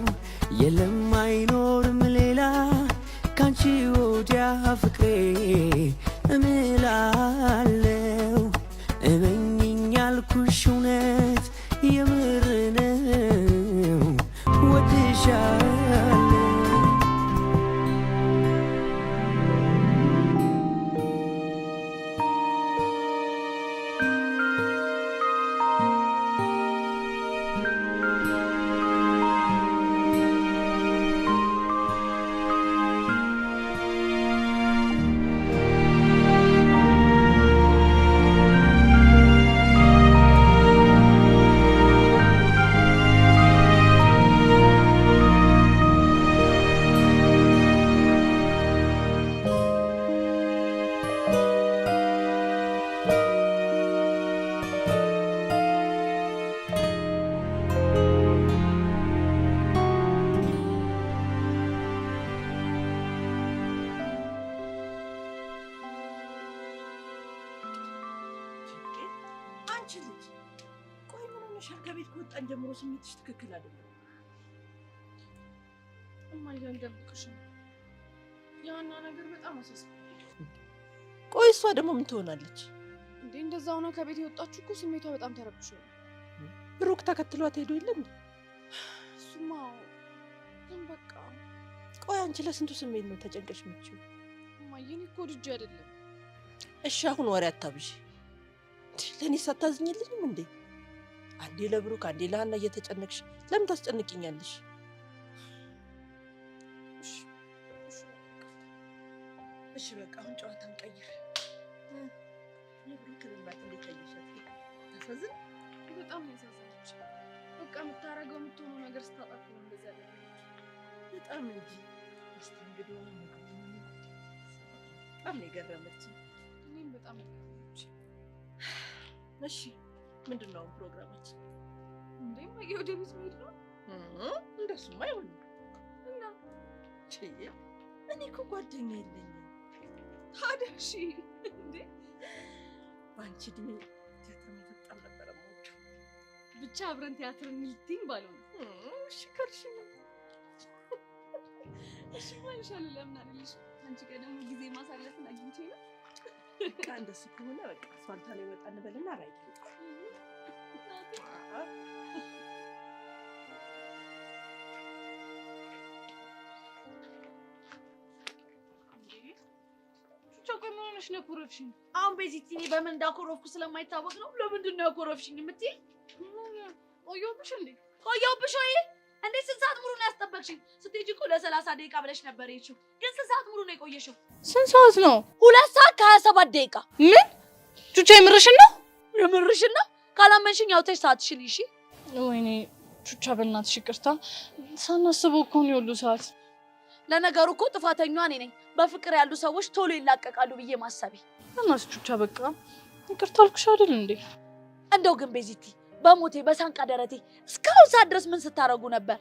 የለም አይኖርም ሌላ ካንቺ ወዲያ ፍቅሬ እምላለው እመኝኝ ያልኩሽ እውነት የምር ነው ወድሻለው ከቤት ከወጣን ጀምሮ ስሜትሽ ትክክል አይደለም። እማዬ አልደብቅሽም። ያና ነገር በጣም አሳስቦኛል። ቆይ እሷ ደግሞ ምን ትሆናለች እንዴ? እንደዛ ሆነ ከቤት የወጣችሁ እኮ ስሜቷ በጣም ተረብሾ ነው። ብሩክ ተከትሏት ሄዶ የለም? እሱማ ግን በቃ ቆይ አንቺ ለስንቱ ስሜት ነው ተጨንቀሽ የምትችይው? እማዬ እኔ እኮ ልጅ አይደለም። እሺ አሁን ወሬ አታብዢ። ለኔ ሳታዝኝልኝም እንዴ? አንዴ ለብሩክ አንዴ ለሃና እየተጨነቅሽ ለምን ታስጨንቂኛለሽ? እሺ በቃ አሁን ጨዋታን ቀይር። የብሩክ ልማት እንዴት ያየሻት? ታሳዝን። በጣም ያሳዝነች። በቃ የምታረገው የምትሆነው ነገር ስታጣጥ ነው እንደዛ ያለ በጣም እንጂ። እስቲ እንግዲህ በጣም ነው የገረመችኝ። እኔም በጣም ገረመች። እሺ ምንድን ነው ፕሮግራማችን? እንዴ ማየ ወደ ቤት መሄድ ነው? እንደሱማ አይሆንም። እና እኔ እኮ ጓደኛ የለኝም። ታዲያ እሺ እንዴ በአንቺ እድሜ ቲያትር መፈጠር ነበረ የምወደው። ብቻ አብረን ቲያትር እንልትኝ ባልሆነ እሺ ካልሽኝ እሺ ማለሻል። ለምን አይደልሽ? አንቺ ጋር ደግሞ ጊዜ ማሳለፍን አግኝቼ ነው። በቃ እንደሱ ከሆነ በቃ አስፋልታ ላይ ወጣ እንበልና ራይት ሆነሽ ነው ኮረፍሽኝ? አሁን ቤዚቲ እኔ በምን እንዳኮረፍኩ ስለማይታወቅ ነው። ለምንድን ነው ያኮረፍሽኝ የምትይ? ቆየሁብሽ እንዴ? ቆየሁብሽ ወይ? እንዴ ስንት ሰዓት ሙሉ ነው ያስጠበቅሽኝ? ስትሄጂ እኮ ለ30 ደቂቃ ብለሽ ነበር የሄድሽው። ግን ስንት ሰዓት ሙሉ ነው የቆየሽው? ስንት ሰዓት ነው? 2 ሰዓት ከ27 ደቂቃ። ምን? ቹቻ የምርሽን ነው? የምርሽን ነው? ካላመንሽኝ አውጥተሽ ሰዓትሽን እሺ። ወይኔ ቹቻ በእናትሽ ይቅርታ። ሳናስበው እኮ ነው የሁሉ ሰዓት። ለነገሩ እኮ ጥፋተኛዋ እኔ ነኝ። በፍቅር ያሉ ሰዎች ቶሎ ይላቀቃሉ ብዬ ማሰቤ። እናስ ቹቻ በቃ ይቅርታ አልኩሽ አይደል እንዴ? እንደው ግን ቤዚቲ በሞቴ በሳንቃ ደረቴ እስካሁን ሰዓት ድረስ ምን ስታረጉ ነበር?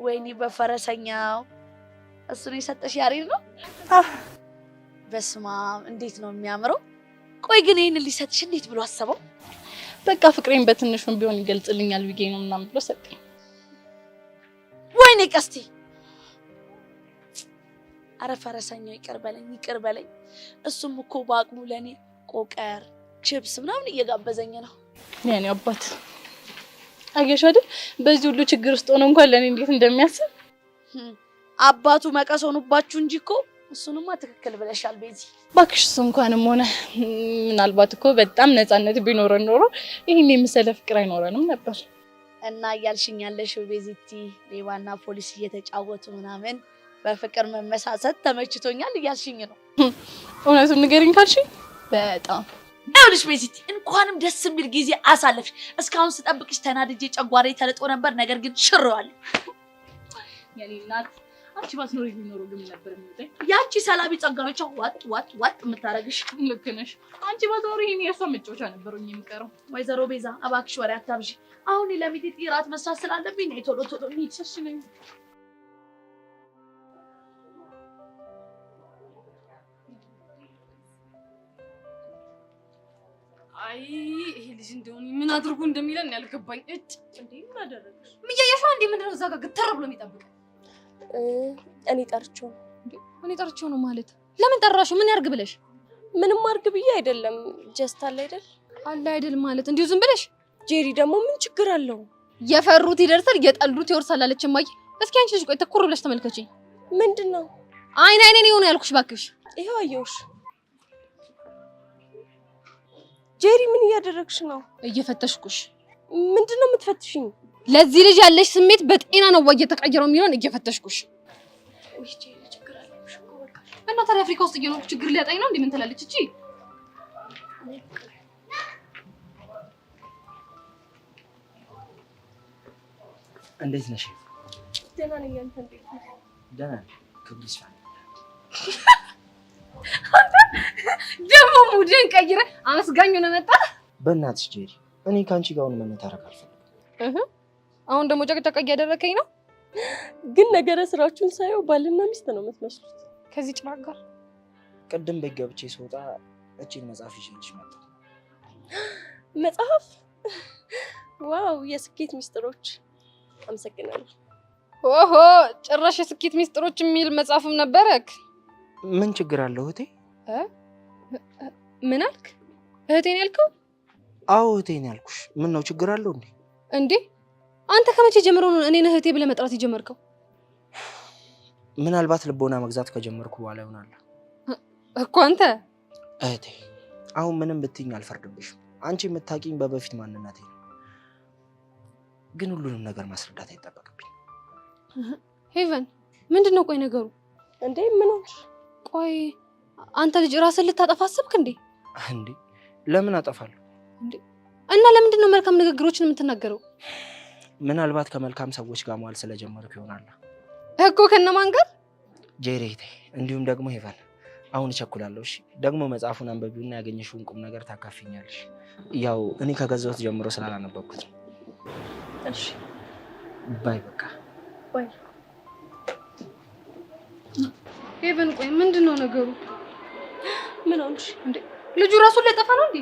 ወይኔ በፈረሰኛው እሱን የሰጠሽ ያሬድ ነው? በስማም እንዴት ነው የሚያምረው! ቆይ ግን ይሄን ሊሰጥሽ እንዴት ብሎ አሰበው? በቃ ፍቅሬን በትንሹም ቢሆን ይገልጽልኛል ብዬ ነው ምናምን ብሎ ሰጠኝ። ወይኔ ቀስቴ! አረ ፈረሰኛው ይቅር በለኝ። እሱም እኮ በአቅሙ ለኔ ቆቀር ቺፕስ ምናምን እየጋበዘኝ ነው። የኔ አባት አየሽ አይደል? በዚህ ሁሉ ችግር ውስጥ ሆኖ እንኳን ለኔ እንዴት እንደሚያስብ። አባቱ መቀስ ሆኖባችሁ እንጂ እኮ እሱንማ ትክክል ብለሻል ቤዚ። ባክሽ እሱ እንኳንም ሆነ ምናልባት እኮ በጣም ነፃነት ቢኖረን ኖሮ ይሄን የመሰለ ፍቅር አይኖረንም ነበር። እና እያልሽኝ ያለሽው ቤዚቲ ሌባና ፖሊስ እየተጫወቱ ምናምን በፍቅር መመሳሰት ተመችቶኛል እያልሽኝ ነው? እውነቱን ንገሪኝ ካልሽኝ በጣም ይኸውልሽ ቤዚቲ እንኳንም ደስ የሚል ጊዜ አሳለፍሽ። እስካሁን ስጠብቅሽ ተናድጄ ጨጓራዬ ተልጦ ነበር፣ ነገር ግን ሽሬዋለሁ። የኔ እናት አንቺ ባትኖሪ ቢኖር ግን ነበር የሚወጣኝ። ያቺ ሰላቢ ጸጋኖቿ ዋጥ የምታረግሽ። ልክ ነሽ። አንቺ ባትኖሪ እኔ የእሷ መጫወቻ ነበሩኝ የምቀረው። ወይዘሮ ቤዛ እባክሽ ወሬ አታብዢ። አሁን ለሚቴ እራት መስራት ስላለብኝ ነይ ቶሎ እንሂድ። እሺ ነኝ። አይ ይሄ ልጅ እንደሆነ ምን አድርጎ እንደሚለን ያልገባኝ። እንዴ ምን አደረግሽ? ምያየሽው እንዴ ምንድነው እዛ ጋር ግተር ብሎ የሚጠብቅ? እኔ ጠርቼው ነው። እንዴ እኔ ጠርቼው ነው ማለት? ለምን ጠራሽው? ምን ያርግ ብለሽ? ምንም አርግ ብዬ አይደለም። ጀስት አለ አይደል ማለት እንዲሁ ዝም ብለሽ። ጄሪ ደግሞ ምን ችግር አለው? የፈሩት ይደርሳል የጠሉት ይወርሳል አለች እማዬ። እስኪ አንቺ ልጅ ቆይ ተኩር ብለሽ ተመልከቺኝ። ምንድነው? አይኔን ይሆነ ያልኩሽ ባክሽ። ይሄው አየሁሽ። ጄሪ ምን እያደረግሽ ነው? እየፈተሽኩሽ። ምንድነው የምትፈትሽኝ? ለዚህ ልጅ ያለሽ ስሜት በጤና ነው ወይ እየተቀየረው የሚሆን እየፈተሽኩሽ። ወይ ጄሪ ችግር አለብሽ እኮ በቃ። እና ታዲያ አፍሪካ ውስጥ እየኖርኩ ችግር ሊያጣኝ ነው እንዴ? ምን ትላለች እቺ? እንዴት ነሽ? ደህና ነኝ። አንተ እንዴት ነህ? ደህና ነኝ። ክብር ይስፋ። ደግሞ ሙድን ቀይረ አመስጋኝ ነው መጣ። በእናትሽ ጄሪ እኔ ካንቺ ጋር ሆነ መታረቅ አልፈልግም። አሁን ደግሞ ጨቅጨቅ እያደረከኝ ነው። ግን ነገረ ስራችሁን ሳየው ባልና ሚስት ነው የምትመስሉት። ከዚህ ጭራቅ ጋር ቅድም ቤት ገብቼ ስወጣ እቺን መጽሐፍ ይዤልሽ መጣሁ። መጽሐፍ? ዋው የስኬት ሚስጥሮች። አመሰግናለሁ። ኦሆ ጭራሽ የስኬት ሚስጥሮች የሚል መጽሐፍም ነበረክ? ምን ችግር አለው እህቴ? ምን አልክ? እህቴን ያልከው? አዎ እህቴን ያልኩሽ። ምን ነው ችግር አለው እንዴ? እንዴ አንተ ከመቼ ጀምሮ ነው እኔን እህቴ ብለህ መጥራት የጀመርከው? ምናልባት ልቦና መግዛት ከጀመርኩ በኋላ ይሆናል እኮ። አንተ እህቴ አሁን ምንም ብትይኝ አልፈርድብሽም። አንቺ የምታውቂኝ በበፊት ማንነቴ ነው። ግን ሁሉንም ነገር ማስረዳት አይጠበቅብኝ። ሄቨን ምንድነው ቆይ ነገሩ? እንዴ ምን ሆንሽ? ቆይ አንተ ልጅ ራስን ልታጠፋ አሰብክ እንዴ? እንዴ ለምን አጠፋለሁ እንዴ? እና ለምንድን ነው መልካም ንግግሮችን የምትናገረው? ምናልባት ከመልካም ሰዎች ጋር መዋል ስለጀመርኩ ይሆናል እኮ። ከነማን ጋር? ጄሪቴ እንዲሁም ደግሞ ሄቨን። አሁን እቸኩላለሁ። እሺ ደግሞ መጽሐፉን አንበቢውና ያገኘሽውን ቁም ነገር ታካፊኛለሽ። ያው እኔ ከገዛሁት ጀምሮ ስላላነበብኩት ነው። እሺ ባይ። በቃ ባይ። ሄቨን ቆይ ምንድነው ነገሩ? ምን ሆንሽ እንዴ? ልጁ ራሱን ሊያጠፋ ነው እንዴ?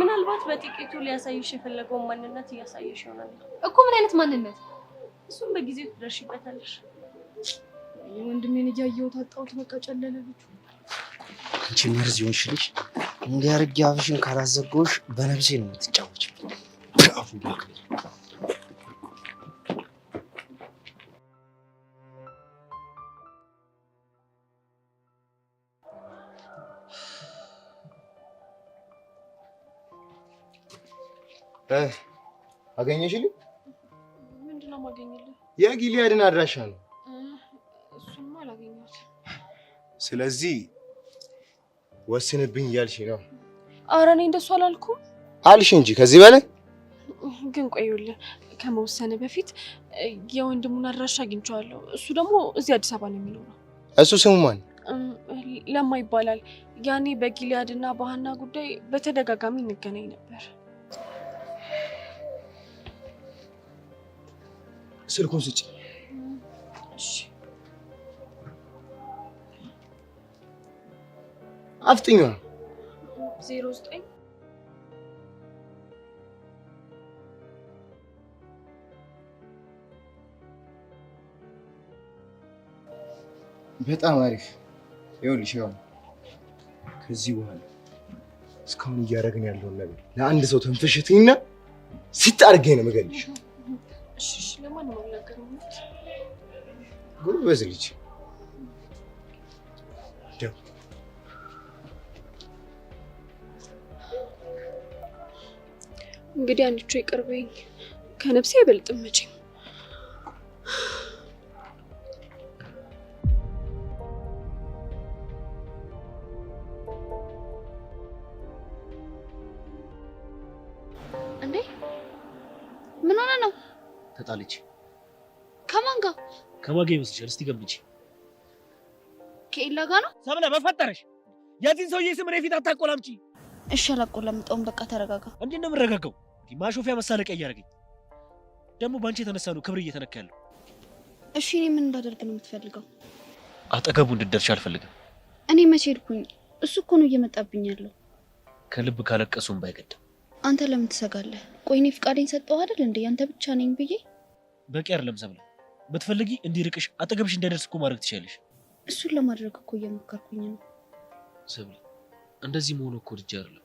ምናልባት በጥቂቱ ሊያሳይሽ የፈለገውን ማንነት እያሳየሽ ይሆናል እኮ። ምን አይነት ማንነት? እሱም በጊዜው ትደርሺበታለሽ። ወንድሜን እያየሁት አጣሁት። በቃ ጨለለ ልጁ። አንቺ መርዝ ይሆንሽ ልጅ። እንዲያርግ አፍሽን ካላዘጋሁሽ በነፍሴ ነው የምትጫወች። አገኘሽልኝ? ምንድነው ማገኘልህ? የጊሊያድን አድራሻ ነው። እሱማ አላገኘሁት። ስለዚህ ወስንብኝ እያልሽ ነው? ኧረ እኔ እንደሱ አላልኩም አልሽ እንጂ ከዚህ በላይ ግን ቆይልህ። ከመወሰን በፊት የወንድሙን አድራሻ አግኝቼዋለሁ። እሱ ደግሞ እዚህ አዲስ አበባ ነው የሚኖረው። እሱ ስሙ ማን? ለማ ይባላል። ያኔ በጊሊያድና በሃና ጉዳይ በተደጋጋሚ እንገናኝ ነበር። ስልኩን ስጪ። እሺ አፍጥኛ። 09 በጣም አሪፍ። ይኸውልሽ ያው ከዚህ በኋላ እስካሁን እያደረግን ያለውን ነገር ለአንድ ሰው ተንፈሽትኝና ሲጣርጌ ነው የምገልሽ። እሺ ለማን ነው የምናገረው? ጎበዝ ልጅ። እንግዲህ አንቺ ይቅርበኝ፣ ከነፍሴ አይበልጥም መቼም። እንዴ ምን ሆነ ነው? ተጣልቼ። ከማን ጋር? ከማን ጋር ይመስልሻል? እስቲ ገምጪ። ከኤላ ጋር ነው? ሰብለ በፈጠረሽ የዚህን ሰውዬ ስም እኔ ፊት አታቆላምጪ። እሺ አላቆላምጠውም። በቃ ተረጋጋ። እንዴት ነው የምረጋጋው? ማሾፊያ መሳለቂያ እያደረገኝ ደግሞ ባንቺ የተነሳ ነው ክብር እየተነካ ያለው። እሺ እኔ ምን እንዳደርግ ነው የምትፈልገው? አጠገቡ እንድትደርሺ አልፈልግም። እኔ መቼ ሄድኩኝ? እሱ እኮ ነው እየመጣብኝ ያለው። ከልብ ካለቀሱም ባይገድም። አንተ ለምን ትሰጋለህ? ቆይ እኔ ፍቃዴን ሰጠው አይደል እንዴ? አንተ ብቻ ነኝ ብዬ በቂ አይደለም ሰብለ። ብትፈልጊ እንዲርቅሽ አጠገብሽ እንዳይደርስ እኮ ማድረግ ትችያለሽ። እሱን ለማድረግ እኮ እየሞከርኩኝ ነው። ሰብለ እንደዚህ መሆኑ እኮ ልጅ አይደለም።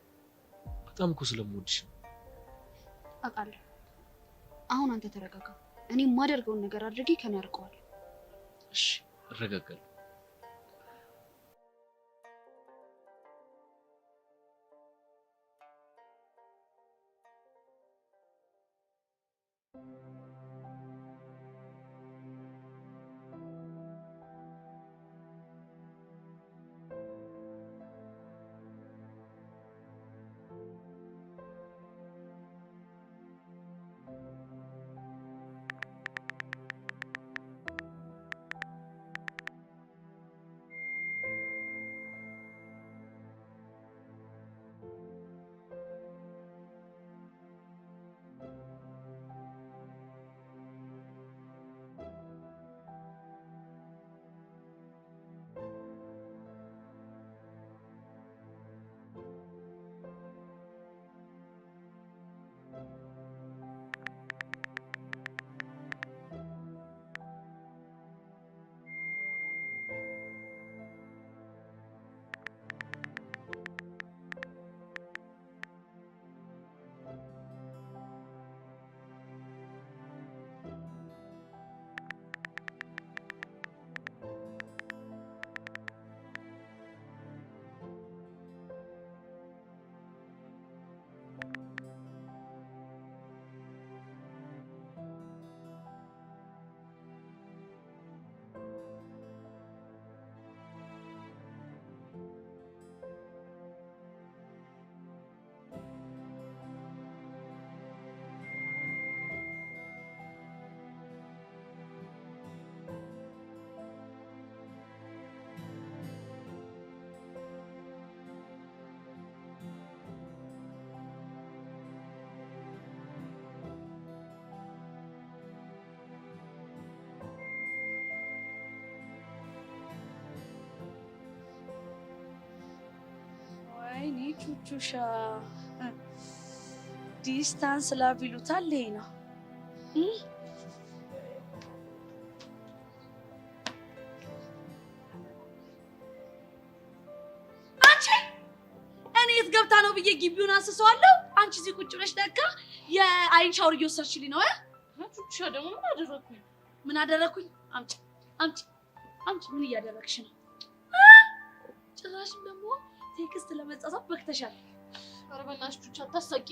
በጣም እኮ ስለምወድሽ ነው። አውቃለሁ። አሁን አንተ ተረጋጋ። እኔ የማደርገውን ነገር አድርጌ ከኔ ያርቀዋል። እሺ እረጋጋለሁ። ወይኔ ቹቹሻ ዲስታንስ ላቭ ይሉታል። ይሄ ነው አንቺ። እኔ የት ገብታ ነው ብዬ ግቢውን አስሰዋለሁ። አንቺ እዚህ ቁጭ ብለሽ ደጋ የአይን ሻወር እየወሰድሽልኝ ነው። ቹቹሻ ደግሞ ምን አደረኩኝ? ምን አደረኩኝ? አምጪ አምጪ አምጪ። ምን እያደረግሽ ነው? ጭራሽም ደግሞ ቴክስት ለመጻጻፍ በክተሻል። ኧረ በእናትሽ ቹቹ አታሳቂ።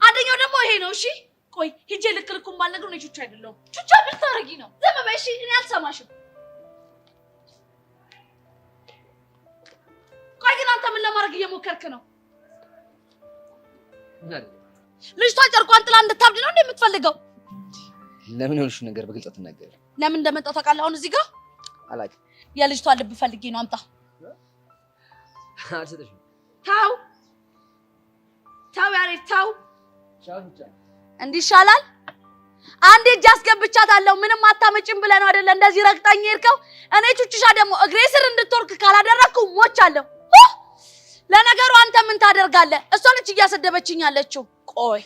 አንደኛው ደግሞ ይሄ ነው። እሺ ቆይ ሂጄ ልክልኩም ባልነግረው ነው ቹቹ አይደለሁም። ቹቹ ምን ታረጊ ነው? ዝም በይ እሺ። እኔ አልሰማሽም። ቆይ ግን አንተ ምን ለማድረግ እየሞከርክ ነው? ልጅቷ ጨርቋን ጥላ እንድታብድ ነው የምትፈልገው? ለምን የሆንሽ ነገር በግልጽ አትናገሪ? ለምን እንደመጣው ታውቃለህ? አሁን እዚህ ጋር አላውቅም። የልጅቷን ልብ ፈልጌ ነው። አምጣ። አልሰጠሽም። ታው ታው ያሬድ ታው። እንዲህ ይሻላል። አንዴ እጅ አስገብቻታለሁ። ምንም አታመጭም ብለህ ነው አይደለ እንደዚህ ረግጣኝ ሄድከው? እኔ ቹቹሻ ደግሞ እግሬ ስር እንድትወርቅ ካላደረግኩ ሞቻለሁ። ለነገሩ አንተ ምን ታደርጋለህ? እሷ ነች እያሰደበችኝ ያለችው። ቆይ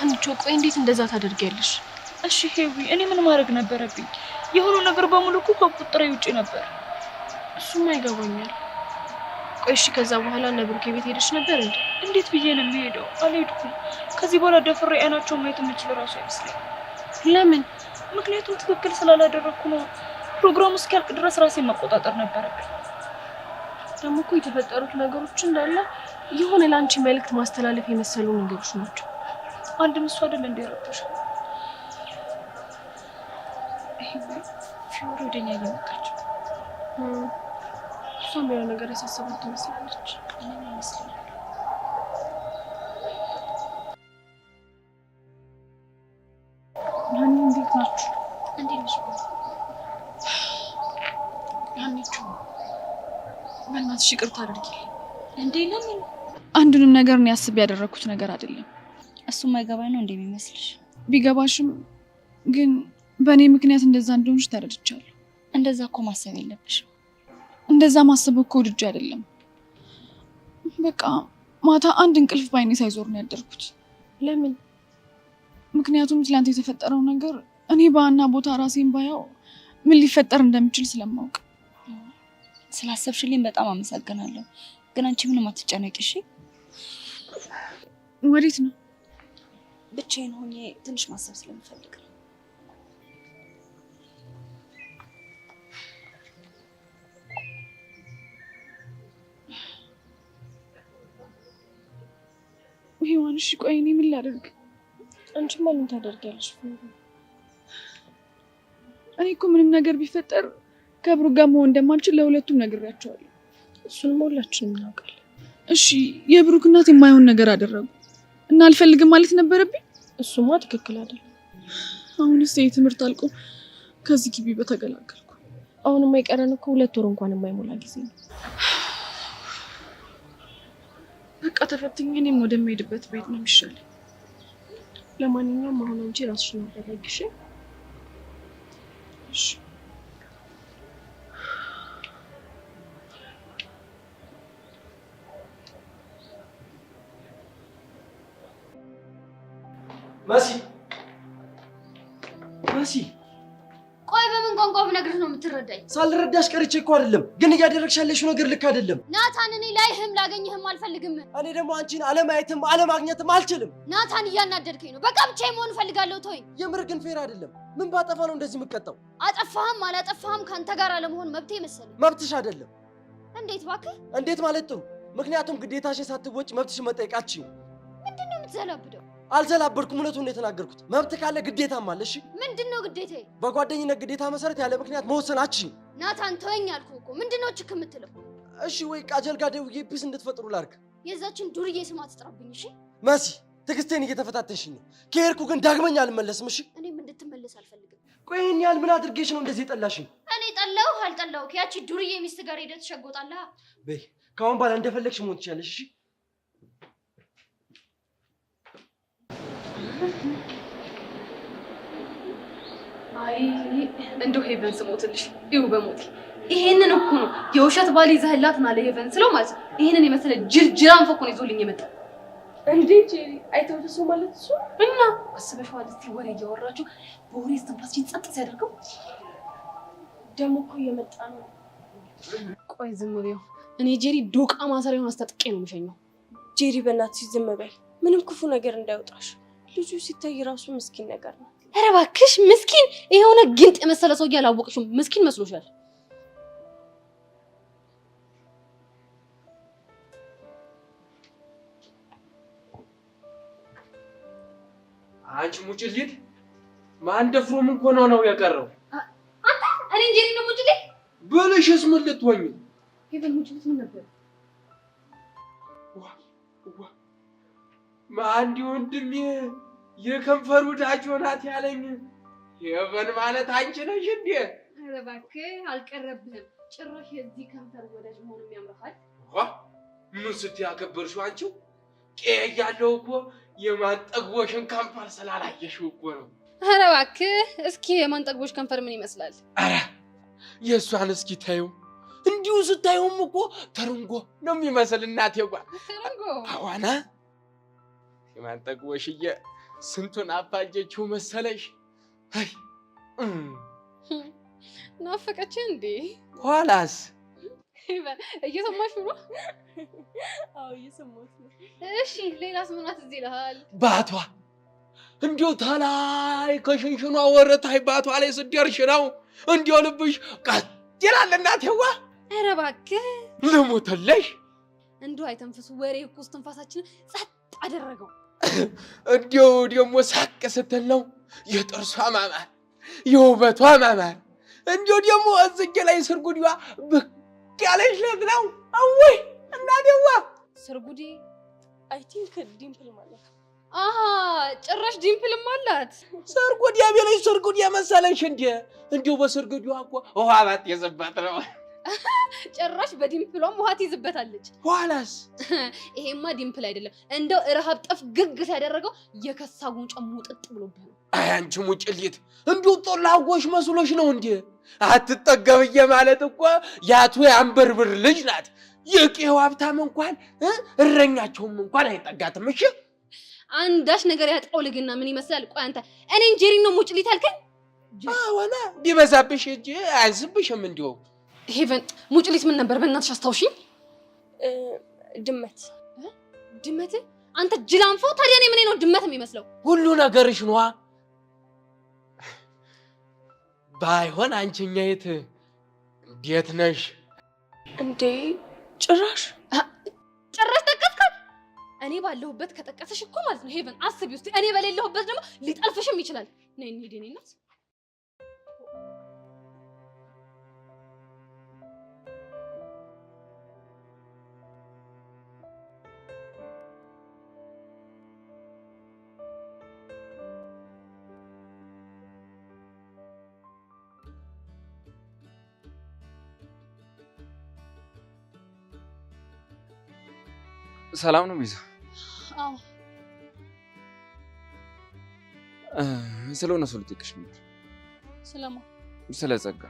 አንቺ ቆይ እንዴት እንደዛ ታደርጊያለሽ? እሺ ሄዊ፣ እኔ ምን ማድረግ ነበረብኝ? የሆነ ነገር በሙሉ እኮ ከቁጥጥሬ ውጪ ነበር። እሱማ ይገባኛል። ቆይ እሺ ከዛ በኋላ እነ ብሩኬ ቤት ሄደሽ ነበር እንዴ? እንዴት ብዬ ነው የምሄደው? አልሄድኩም። ከዚህ በኋላ ደፍሬ አይናቸውን ማየት የምችል እራሱ አይመስለኝም። ለምን? ምክንያቱም ትክክል ስላላደረግኩ ነው። ፕሮግራሙ እስኪያልቅ ድረስ ራሴን መቆጣጠር ነበረብኝ። ደግሞ እኮ የተፈጠሩት ነገሮች እንዳለ የሆነ ለአንቺ መልእክት ማስተላለፍ የመሰሉ ነገሮች ናቸው። አንድም እሱ አይደል እንዲረብሽ ፊዮሪ ወደኛ እየመጣች እሷም የሆነ ነገር ያሳሰባት ትመስላለች። ምን ይመስላል? ናኒ እንዴት ናችሁ? እንዴት ነሽ? ያንቺ በእናትሽ ይቅርታ አድርጊልኝ። እንዴ ለምን? አንዱንም ነገር ነው ያስብ ያደረኩት ነገር አይደለም። እሱም አይገባኝ ነው እንደሚመስልሽ? ቢገባሽም ግን በእኔ ምክንያት እንደዛ እንደሆንሽ ተረድቻለሁ። እንደዛ እኮ ማሰብ የለብሽም። እንደዛ ማሰብ እኮ ወድጄ አይደለም። በቃ ማታ አንድ እንቅልፍ ባይኔ ሳይዞር ነው ያደርኩት። ለምን? ምክንያቱም ትላንት የተፈጠረው ነገር እኔ በአና ቦታ ራሴን ባያው ምን ሊፈጠር እንደሚችል ስለማውቅ። ስላሰብሽልኝ በጣም አመሰግናለሁ። ግን አንቺ ምንም አትጨነቂ እሺ? ወዴት ነው? ብቻዬን ሆኜ ትንሽ ማሰብ ስለምፈልግ ነው። ሔዋን እሺ ቆይ እኔ ምን ላደርግ? አንቺማ ምን ታደርጊያለሽ? እኔ እኮ ምንም ነገር ቢፈጠር ከብሩክ ጋር መሆን እንደማልችል ለሁለቱም ነግሬያቸዋለሁ። እሱንም ሁላችንም እናውቃለን። እሺ የብሩክ እናት የማይሆን ነገር አደረጉ እና አልፈልግም ማለት ነበረብኝ? እሱማ ትክክል አይደለም። አሁንስ የትምህርት አልቆ ከዚህ ግቢ በተገላገልኩ። አሁንማ የቀረን እኮ 2 ወር እንኳን የማይሞላ ጊዜ ነው። በቃ ተፈትኜ እኔም ወደምሄድበት ቤት ነው የሚሻለኝ። ለማንኛውም አሁን አንቺ ራስሽን አደረግሽ። እሺ መሲ ቆይ በምን ቋንቋ ብነግርህ ነው የምትረዳኝ? ሳልረዳሽ ቀርቼ እኮ አይደለም፣ ግን እያደረግሽ ያለሽው ነገር ልክ አይደለም። ናታን እኔ ላይህም ላገኝህም አልፈልግም። እኔ ደግሞ አንቺን አለማየትም አለማግኘትም አልችልም። ናታን እያናደድከኝ ነው። በቃ ብቻዬን መሆን እፈልጋለሁ። ተወኝ። የምር ግን ፌር አይደለም። ምን ባጠፋ ነው እንደዚህ የምትቀጣው? አጠፋህም አላጠፋህም ካንተ ጋር አለመሆን መብቴ መሰለኝ። መብትሽ አይደለም። እንዴት እባክህ? እንዴት ማለት ጥሩ። ምክንያቱም ግዴታሽን ሳትወጪ መብትሽን መጠየቃችሁ። ምንድነው የምትዘላብደው? አልዘላበድኩም። እውነቱን ነው የተናገርኩት። መብት ካለ ግዴታም አለ። እሺ ምንድነው ግዴታዬ? በጓደኝነት ግዴታ መሰረት ያለ ምክንያት መወሰናችሁ። ናታን ተወኝ አልኩህ እኮ። ምንድነው ችክ የምትለው? እሺ ወይ ቃጀል ጋር ደውዬ ፒስ እንድትፈጥሩ ላድርግ? የዛችን ዱርዬ ስም አትጥራብኝ እሺ? መሲ ትዕግስቴን እየተፈታተንሽኝ ነው። ከሄድኩ ግን ዳግመኛ አልመለስም። እሺ እኔም እንድትመለስ አልፈልግም። ቆይ ይሄን ያህል ምን አድርጌሽ ነው እንደዚህ የጠላሽኝ? እኔ ጠላሁ አልጠላሁ ያቺ ዱርዬ ሚስት ጋር ሄደህ ትሸጎጣለህ። በይ ከአሁን በኋላ እንደፈለግሽ መሆን ትችያለሽ። እሺ አይ እንደው ሄቨን ስሞትልሽ ይው በሞት ይሄንን እኮ ነው የውሸት ባል ይዘህላት ማለ ሄቨን ስለው ማለት ነው። ይሄንን የመሰለ ጅርጅራን ፈኮ ነው ይዞልኝ የመጣ እንዴ ጄሪ አይተውት ሰው ማለት እሱ እና አስበሽዋል? እስቲ ወሬ እያወራችሁ በወሬ ትንፋስችን ጸጥ ሲያደርገው ደሞ እኮ እየመጣ ነው። ቆይ ዝም በይው። እኔ ጄሪ ዶቃ ማሰሪያውን አስታጥቄ ነው የምሸኘው። ጄሪ በእናትሽ ዝም በይ። ምንም ክፉ ነገር እንዳይወጣሽ። ልጁ ሲታይ ራሱ ምስኪን ነገር ነው። ኧረ እባክሽ ምስኪን የሆነ ግንጥ የመሰለ ሰው ያላወቅሽው ምስኪን መስሎሻል? አንቺ ሙጭሊት ማን ደፍሮም እንኳን ነው የቀረው? አንተ እኔ እንጂ ነው ሙጭሊት ብለሽስ ምን ልትሆኚ? ሄቨን ሙጭሊት ምን ነበር? ማንዲ ወንድሜ የከንፈሩ ዳጆ ናት ያለኝ ሄቨን ማለት አንቺ ነሽ እንዴ? ኧረ እባክህ አልቀረብህም። ጭራሽ የዚህ ከንፈር ወዳጅ መሆኑ የሚያምርሃል። ምን ስትይ አከበርሽው አንቺው? ያለው እኮ የማንጠግቦሽን ከንፈር ስላላየሽው እኮ ነው። ኧረ እባክህ እስኪ የማንጠግቦሽ ከንፈር ምን ይመስላል? ኧረ የእሷን እስኪ ታዩ። እንዲሁ ስታዩም እኮ ተርንጎ ነው የሚመስል። እናቴ ጓ ተርንጎ አዋና የማንጠግቦሽዬ ስንቱን አፋጀችው መሰለሽ። አይ ናፈቀች እንዴ? ኋላስ እየሰማሽ ነው? አዎ እየሰማሁት ነው። እሺ ሌላስ ምን ትዝ ይልሃል? ባቷ እንዲሁ ተላይ ከሽንሽኗ ወረታይ ባቷ ላይ ስደርሽ ነው እንዲሁ ልብሽ ቀጥ ይላል። እናቴዋ ኧረ እባክህ ልሞተለሽ። እንዲሁ አይተንፍሱ ወሬ እኮ እስትንፋሳችንን ጸጥ አደረገው። እንዲያው ደግሞ ሳቅ ስትል ነው የጥርሷ ማማር የውበቷ ማማር እንዲያው ደግሞ እዝጌ ላይ ስርጉዲዋ ብቅ ያለች ዕለት ነው። አወይ እናቴዋ ስርጉዲ አይ ቲንክ ዲምፕል ማለት አሃ ጭራሽ ዲምፕልም አላት። ስርጉዲያ ቢለሽ ስርጉዲያ መሰለሽ እንዴ? እንዲያው በስርጉዲዋ እኮ ውሃ ባጥ የዘባት ነው። ጭራሽ በዲምፕሏም ውሃ ትይዝበታለች። ኋላስ ይሄማ ዲምፕል አይደለም እንደው ረሃብ ጠፍ ግግ ሲያደረገው የከሳ ጉንጫ ሙጥጥ ብሎብህ ነው። አይ አንቺ ሙጭሊት እንዲሁ ጦላጎሽ መስሎሽ ነው እንዴ? አትጠገብዬ ማለት እኮ ያቱ ያንበርብር ልጅ ናት። የቄው ሀብታም እንኳን እረኛቸውም እንኳን አይጠጋትም። እሺ አንዳች ነገር ያጣው ልግና ምን ይመስላል? ቆይ አንተ እኔ እንጀሪ ነው ሙጭሊት አልከኝ? አወና ቢበዛብሽ እጂ አያንስብሽም እንዲሁ ሄቨን ሙጭሊት ምን ነበር? በእናትሽ አስታውሽኝ። ድመት ድመት? አንተ ጅላንፎ ታዲያ እኔ ምን ነው ድመት የሚመስለው? ሁሉ ነገርሽ ነዋ። ባይሆን አንቺኛይት እንዴት ነሽ እንዴ? ጭራሽ ጠቀስካት። እኔ ባለሁበት ከጠቀሰሽ እኮ ማለት ነው ሄቨን አስቢ ውስጥ እኔ በሌለሁበት ደግሞ ሊጠልፍሽም ይችላል። ነይ እንሂድ የኔ እናት። ሰላም ነው ቤዛ? አዎ ስለሆነ ሰው ልጠይቅሽ ነበር። ስለማ? ስለ ጸጋ።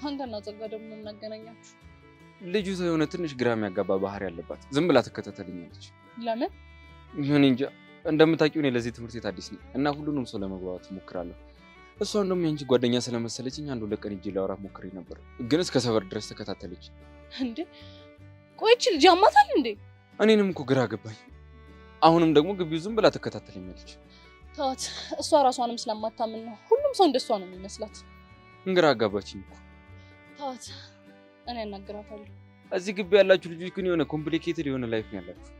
አንተና ጸጋ ደግሞ ምን አገናኛችሁ? ልጁ የሆነ ትንሽ ግራ የሚያጋባ ባህሪ ያለባት ዝም ብላ ትከታተልኛለች። ለምን? ምን እንጃ። እንደምታውቂው እኔ ለዚህ ትምህርት ቤት አዲስ ነኝ እና ሁሉንም ሰው ለመግባባት እሞክራለሁ። እሷን ደግሞ የአንቺ ጓደኛ ስለመሰለችኝ አንዱ ለቀን እጄ ላወራት ሞክሬ ነበር፣ ግን እስከ ሰፈር ድረስ ተከታተለች። እንዴ ቆይ እቺ ልጅ አማታል እንዴ? እኔንም እኮ ግራ ገባኝ። አሁንም ደግሞ ግቢው ዝም ብላ ትከታተለኛለች። ተዋት፣ እሷ ራሷንም ስለማታምን ነው። ሁሉም ሰው እንደሷ ነው የሚመስላት። ግራ አጋባችኝ እኮ። ተዋት፣ እኔ አናግራታለሁ። እዚህ ግቢ ያላችሁ ልጆች ግን የሆነ ኮምፕሊኬትድ የሆነ ላይፍ ነው ያላችሁ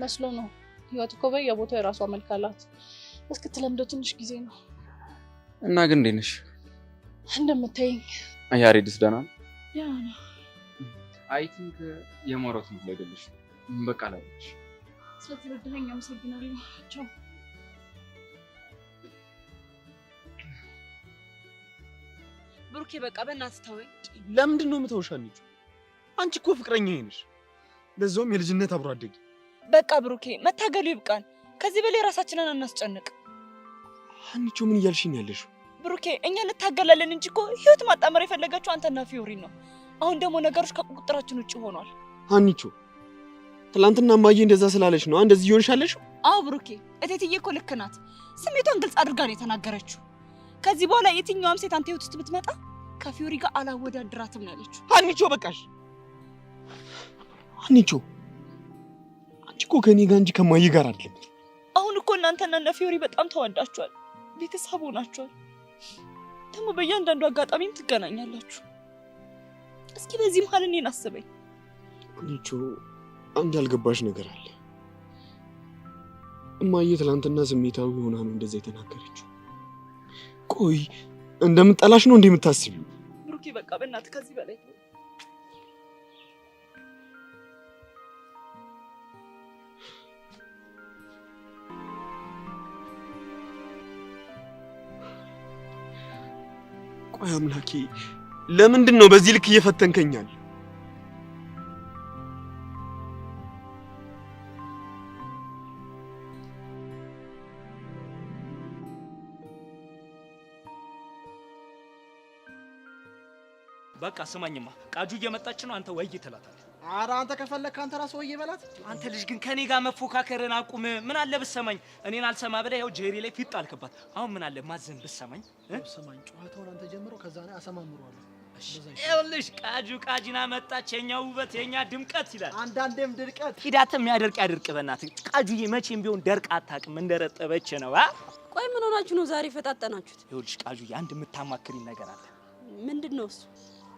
መስሎ ነው። ህይወት እኮ በየቦታው የራሷ መልክ አላት። እስክትለምደው ትንሽ ጊዜ ነው። እና ግን እንዴት ነሽ? እንደምታይኝ። ያሬድስ ደህና ነው? ያ ነው። አይ ቲንክ የማውራት ነው አይደለሽ? በቃ ላይሽ ስለተረዳኸኝ አመሰግናለሁ። ቻው። ብሩኬ በቃ በእናትህ ተወኝ። ለምንድን ነው የምተውሻንቹ? አንቺ እኮ ፍቅረኛዬ ነሽ፣ ለዛውም የልጅነት አብሮ አደጊ። በቃ ብሩኬ መታገሉ ይብቃን። ከዚህ በላይ ራሳችንን አናስጨንቅ። አንቺ ምን እያልሽኝ ያለሽው? ብሩኬ እኛ እንታገላለን እንጂ እኮ ህይወት ማጣመር የፈለጋችሁ አንተና ፊዮሪ ነው። አሁን ደግሞ ነገሮች ከቁጥጥራችን ውጭ ሆኗል። አንቺ ትላንትና ማዬ እንደዛ ስላለሽ ነው እንደዚህ ይሆንሻለሽ? አዎ ብሩኬ፣ እቴትዬ እኮ ልክ ናት። ስሜቷን ግልጽ አድርጋ ነው የተናገረችው። ከዚህ በኋላ የትኛውም ሴት አንተ ህይወት ውስጥ ብትመጣ ከፊዮሪ ጋር አላወዳድራትም ነው ያለችው። አንቺ በቃሽ። አንቺ እኮ ከኔ ጋር እንጂ ከማዬ ጋር አይደለም። አሁን እኮ እናንተና እነ ፊዮሪ በጣም ተዋዳችኋል፣ ቤተሰብ ሆናችኋል። ደግሞ በእያንዳንዱ አጋጣሚም ትገናኛላችሁ። እስኪ በዚህ መሀል እኔን አስበኝ። አንቺ አንድ ያልገባሽ ነገር አለ። እማዬ ትላንትና ስሜታዊ ሆና ነው እንደዛ የተናገረችው። ቆይ እንደምጠላሽ ነው እንደምታስቢው? ብሩኬ በቃ በእናትህ ከዚህ በላይ ቆይ አምላኬ፣ ለምንድን ነው በዚህ ልክ እየፈተንከኛል? በቃ ስማኝማ፣ ቃጁ እየመጣች ነው። አንተ ወይ ትላታለህ። ኧረ አንተ ከፈለክ አንተ ራስህ ወይ በላት። አንተ ልጅ ግን ከኔ ጋር መፎካከርን አቁም። ምን አለ ብትሰማኝ? እኔን አልሰማ ብለህ ያው ጄሪ ላይ ፊት ጣልክባት። አሁን ምን አለ ማዘን ብትሰማኝ? ስማኝ፣ ጨዋታውን አንተ ጀምሮ ከዛ ላይ አሰማምረዋለሁ። ይኸውልሽ ቃጁ ቃጂና መጣች፣ የኛ ውበት የኛ ድምቀት ይላል። አንዳንዴም ድርቀት ሂዳትም ያደርቅ ያድርቅ። በእናትህ ቃጁዬ መቼም ቢሆን ደርቅ አታውቅም፣ እንደረጠበች ነው። ቆይ ምን ሆናችሁ ነው ዛሬ ፈጣጠናችሁት? ይኸውልሽ ቃጁዬ አንድ የምታማክሪኝ ነገር አለ። ምንድነው እሱ?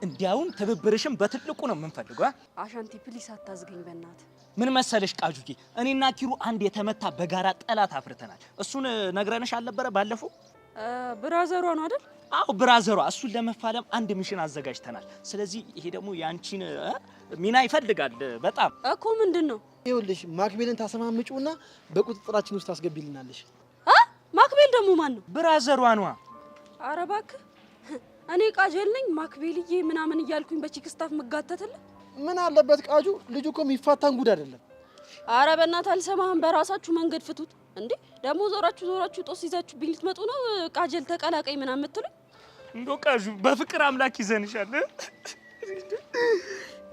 እንዲያውም ትብብርሽም በትልቁ ነው የምንፈልገው። አሻንቲ ፕሊስ አታዝገኝ በእናትህ። ምን መሰለሽ ቃጁዬ፣ እኔና ኪሩ አንድ የተመታ በጋራ ጠላት አፍርተናል። እሱን ነግረንሽ አልነበረ ባለፈው? ብራዘሯ ነው አይደል? አዎ ብራዘሯ። እሱን ለመፋለም አንድ ሚሽን አዘጋጅተናል። ስለዚህ ይሄ ደግሞ ያንቺን ሚና ይፈልጋል በጣም እኮ። ምንድን ነው? ይኸውልሽ ማክቤልን ታሰማምጪውና በቁጥጥራችን ውስጥ ታስገቢልናለሽ። ማክቤል ደግሞ ማን ነው? ብራዘሯ ነዋ። ኧረ እባክህ እኔ ቃጀል ነኝ ማክቤልዬ ምናምን እያልኩኝ በቺክስታፍ መጋተትልህ። ምን አለበት ቃጁ? ልጁ እኮ የሚፋታን ጉድ አይደለም። ኧረ በእናትህ አልሰማህም። በራሳችሁ መንገድ ፍቱት እንዴ! ደግሞ ዞራችሁ ጦስ ይዛችሁብኝ ልትመጡ ነው? ቃጀል ተቀላቀይ ምናምን የምትሉኝ? እንደው ቃጁ በፍቅር አምላክ ይዘንሻል።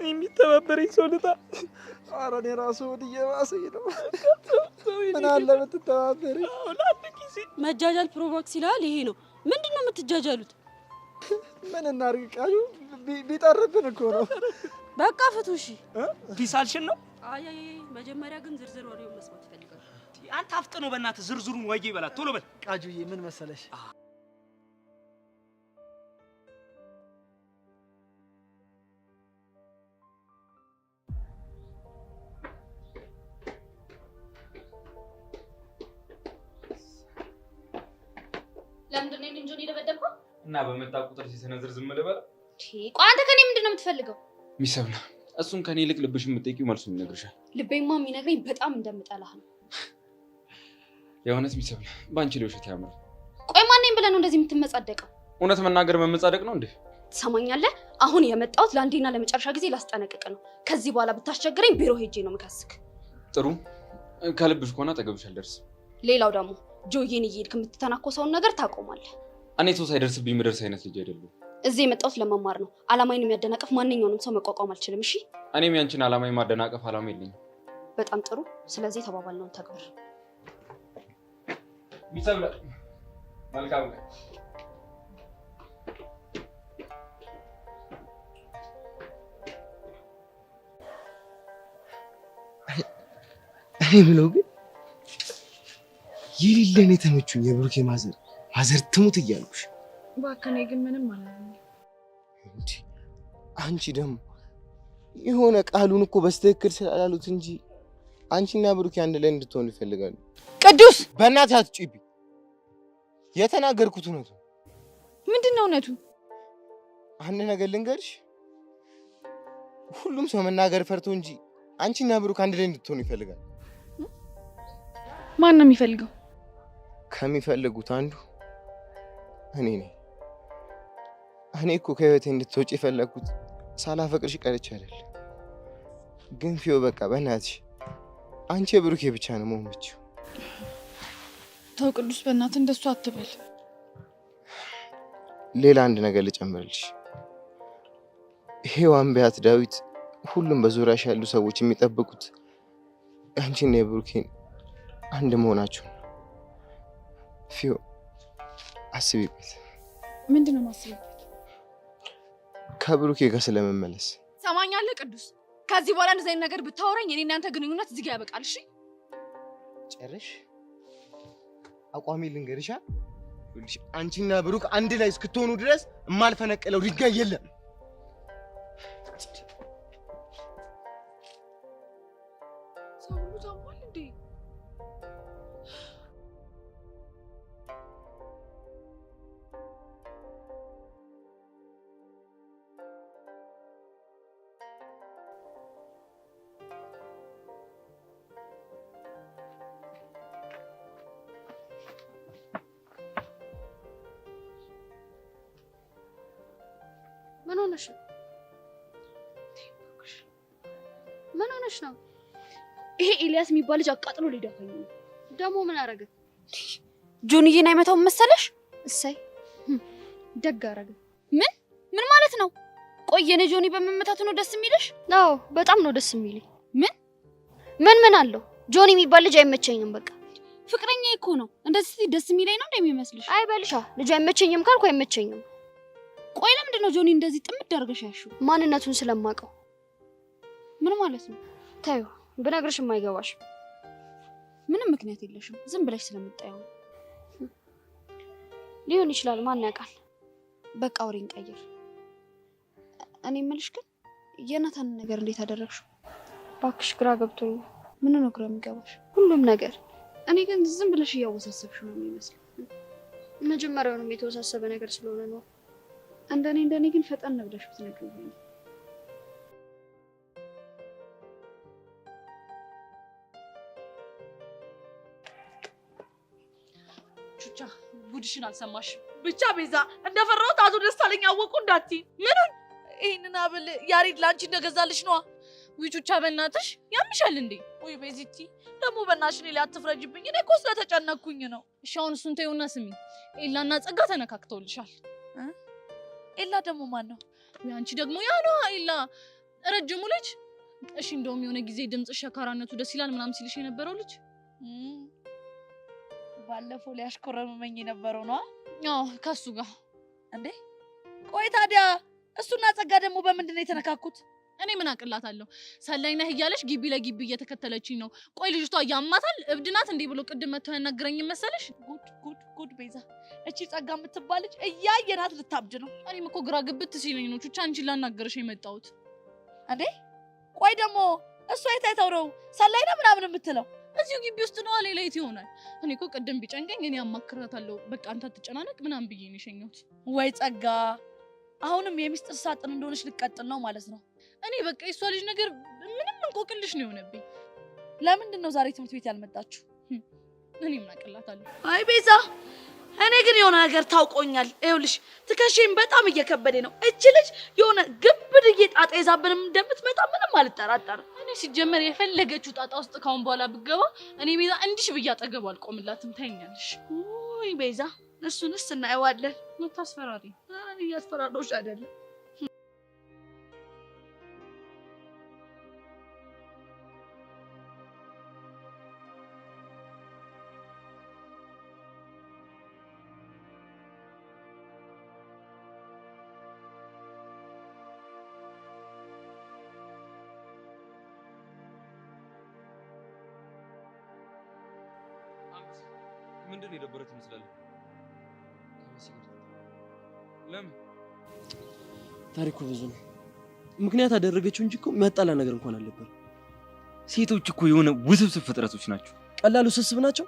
የሚተባበረኝ ሰው ልጣ። ኧረ እኔ ራሱ ወድዬ ባሰኝ ነው። ምን አለ ብትተባበረኝ። መጃጃል ፕሮቫክስ ይላል ይሄ ነው። ምንድን ነው የምትጃጃሉት? ምን እናድርግ ቃጁ? ቢጠርብን እኮ ነው። በቃ ፍቱ። እሺ ቢሳልሽን ነው። አይ መጀመሪያ ግን ዝርዝር ወሬውን መስማት ፈልጋለሁ። አንተ አፍጥነው በእናትህ ዝርዝሩን ወዬ ይበላት ቶሎ በል። ቃጁዬ ምን መሰለሽ ለምንድን ነው እንጆኒ የደበደብከው? እና በመጣ ቁጥር ሲሰነዝር ዝም ልበል? ቆይ አንተ ከኔ ምንድን ነው የምትፈልገው? ሚሰብና እሱን ከኔ ይልቅ ልብሽ የምትጠይቂው መልሱን ይነግርሻል። ልቤማ የሚነግረኝ በጣም እንደምጠላህ ነው። የእውነት ሚሰብና በአንቺ ላይ ውሸት ያምራል። ቆይ ማንንም ብለህ ነው እንደዚህ የምትመጻደቀው? እውነት መናገር መመጻደቅ ነው እንዴ? ትሰማኛለህ? አሁን የመጣሁት ለአንዴና ለመጨረሻ ጊዜ ላስጠነቅቅ ነው። ከዚህ በኋላ ብታስቸግረኝ ቢሮ ሄጄ ነው የምከስክ። ጥሩ ከልብሽ ከሆነ አጠገብሽ አልደርስም። ሌላው ደግሞ ጆዬን እየሄድክ የምትተናኮሰውን ነገር ታቆማለህ። እኔ ሰው ሳይደርስብኝ የምደርስ አይነት ልጅ አይደለሁም። እዚህ የመጣሁት ለመማር ነው። አላማዬን የሚያደናቅፍ ማንኛውንም ሰው መቋቋም አልችልም። እሺ? እኔም ያንቺን አላማ የማደናቀፍ አላማ የለኝም። በጣም ጥሩ። ስለዚህ ተባባልነውን ተግባር። ሚሰብለ መልካም ነው። እኔ ብለው ግን የሌለን የተመቹኝ የብሩኬ ማዘር ትሙት እያልኩሽ። እባክህ እኔ ግን ምንም አላልኩም። አንቺ ደግሞ የሆነ ቃሉን እኮ በስተክክል ስላላሉት እንጂ አንቺና ብሩኬ አንድ ላይ እንድትሆኑ ይፈልጋሉ። ቅዱስ በእናትህ አትጩይብኝ። የተናገርኩት እውነቱ። ምንድን ነው እውነቱ? አንድ ነገር ልንገርሽ፣ ሁሉም ሰው መናገር ፈርቶ እንጂ አንቺና ብሩክ አንድ ላይ እንድትሆኑ ይፈልጋል። ማን ነው የሚፈልገው? ከሚፈልጉት አንዱ እኔ ነኝ። እኔ እኮ ከህይወቴ እንድትወጪ የፈለግኩት ሳላፈቅርሽ ቀርቼ አይደል። ግን ፊዮ በቃ በእናትሽ አንቺ የብሩኬ ብቻ ነው መሆን የምትችይው። ተው ቅዱስ፣ በእናትህ እንደሱ አትበል። ሌላ አንድ ነገር ልጨምርልሽ። ሔዋን ቢያት ዳዊት፣ ሁሉም በዙሪያሽ ያሉ ሰዎች የሚጠብቁት አንቺና የብሩኬን አንድ መሆናችሁ ነው። ፊዮ አስቢበት። ምንድን ነው የማስብበት? ከብሩኬ ጋር ስለመመለስ። ሰማኛለህ ቅዱስ፣ ከዚህ በኋላ እንደዚህ አይነት ነገር ብታወራኝ እኔ እናንተ ግንኙነት እዚህ ጋር ያበቃል። እሺ ጨርሽ። አቋሚ ልንገርሻ፣ አንቺና ብሩክ አንድ ላይ እስክትሆኑ ድረስ የማልፈነቅለው ድንጋይ የለም። ምን ሆነሽ ነው? ይሄ ኤልያስ የሚባል ልጅ አቃጥሎ ሊደፋኝ ነው። ደግሞ ምን አረገ? ጆንዬን አይመታውም መሰለሽ? እሰይ ደግ አረገ። ምን ማለት ነው? ቆይ የኔ ጆኒ በመመታቱ ነው ደስ የሚልሽ? አዎ በጣም ነው ደስ የሚልኝ። ምን አለው? ጆኒ የሚባል ልጅ አይመቸኝም። በቃ ፍቅረኛ እኮ ነው። እንደዚህ ደስ የሚለኝ ነው እንደሚመስልሽ? አይበልሻ። ልጅ አይመቸኝም ካልኩ አይመቸኝም። ቆይ ለምንድን ነው ጆኒ እንደዚህ ጥምድ አድርገሽ ያልሽው? ማንነቱን ስለማውቀው። ምን ማለት ነው? ታዩ ብነግርሽ የማይገባሽ ምንም ምክንያት የለሽም። ዝም ብለሽ ስለምጣየው ሊሆን ይችላል። ማን ያውቃል? በቃ ወሬን ቀይር። እኔ የምልሽ ግን የናታንን ነገር እንዴት አደረግሽው? እባክሽ ግራ ገብቶኝ። ምን ነው ግራ የሚገባሽ? ሁሉም ነገር። እኔ ግን ዝም ብለሽ እያወሳሰብሽ ነው የሚመስለው። መጀመሪያውንም የተወሳሰበ ነገር ስለሆነ ነው። እንደኔ ግን ፈጠን ብለሽ ብትነግሪኝ። ቹቻ ጉድሽን አልሰማሽም። ብቻ ቤዛ እንደፈራሁት አቶ ደስታለኝ አወቁ እንዳትዪ። ምኑን? ይሄንን ሀብል ያሬድ ላንቺ እንደገዛልሽ ነዋ። ውይ ቹቻ በእናትሽ ያምሻል እንዴ? ውይ ቤዚቲ ደግሞ በእናትሽ እኔ ላይ አትፍረጅብኝ። እኔ እኮ ስለተጨነኩኝ ነው። እሺ አሁን እሱን ተይውና ስሚ፣ ኤላና ጸጋ ተነካክተውልሻል። ኤላ ደግሞ ማን ነው? ወይ አንቺ ደግሞ ያ ነው ኤላ ረጅሙ ልጅ። እሺ እንደውም የሆነ ጊዜ ድምጽ ሸካራነቱ ደስ ይላል ምናምን ሲልሽ የነበረው ልጅ ባለፈው ሊያሽኮረመመኝ የነበረው ነው። አዎ ከሱ ጋር እንዴ። ቆይ ታዲያ እሱና ጸጋ ደግሞ በምንድን ነው የተነካኩት? እኔ ምን አቅላታለሁ? ሰላይ ነህ እያለሽ ግቢ ለግቢ እየተከተለችኝ ነው። ቆይ ልጅቷ ያማታል እብድ ናት እንዴ ብሎ ቅድም መተው ያናገረኝ መሰለሽ? ጉድ ቤዛ፣ እቺ ጸጋ የምትባል ልጅ እያየናት ልታብድ ነው። እኔም እኮ ግራ ግብት ሲለኝ ነው ቹቻ አንቺን ላናገርሽ የመጣሁት። እንዴ ቆይ ደግሞ እሷ የታይተው ነው ሰላይ ነህ ምናምን የምትለው? እዚሁ ግቢ ውስጥ ነው ሌላ የት ይሆናል? እኔ እኮ ቅድም ቢጨንቀኝ እኔ አማክራታለሁ በቃ አንተ አትጨናነቅ ምናምን ብዬ ነው የሸኘሁት። ወይ ጸጋ፣ አሁንም የሚስጥር ሳጥን እንደሆነች ልቀጥል ነው ማለት ነው? እኔ በቃ የሷ ልጅ ነገር ምንም እንቆቅልሽ ነው የሆነብኝ። ለምንድን ነው ዛሬ ትምህርት ቤት ያልመጣችሁ? እኔ ምን አቅላታለሁ? አይ ቤዛ፣ እኔ ግን የሆነ ነገር ታውቆኛል። ይኸውልሽ ትከሻዬን በጣም እየከበደ ነው። እቺ ልጅ የሆነ ግብድዬ ጣጣ ይዛብንም እንደምትመጣ ምንም አልጠራጠርም። እኔ ሲጀመር የፈለገችው ጣጣ ውስጥ ካሁን በኋላ ብገባ እኔ ቤዛ እንዲሽ ብዬ አጠገቡ አልቆምላትም። ታይኛለሽ። ውይ ቤዛ፣ እሱንስ እናየዋለን። ምታስፈራሪ? እኔ እያስፈራራሁሽ አይደለም። ምንድን የደበረት ይመስላል? ለምን? ታሪኩ ብዙ ነው። ምክንያት አደረገችው እንጂ እኮ የሚያጣላ ነገር እንኳን አልነበር። ሴቶች እኮ የሆነ ውስብስብ ፍጥረቶች ናቸው። ቀላል ውስብስብ ናቸው።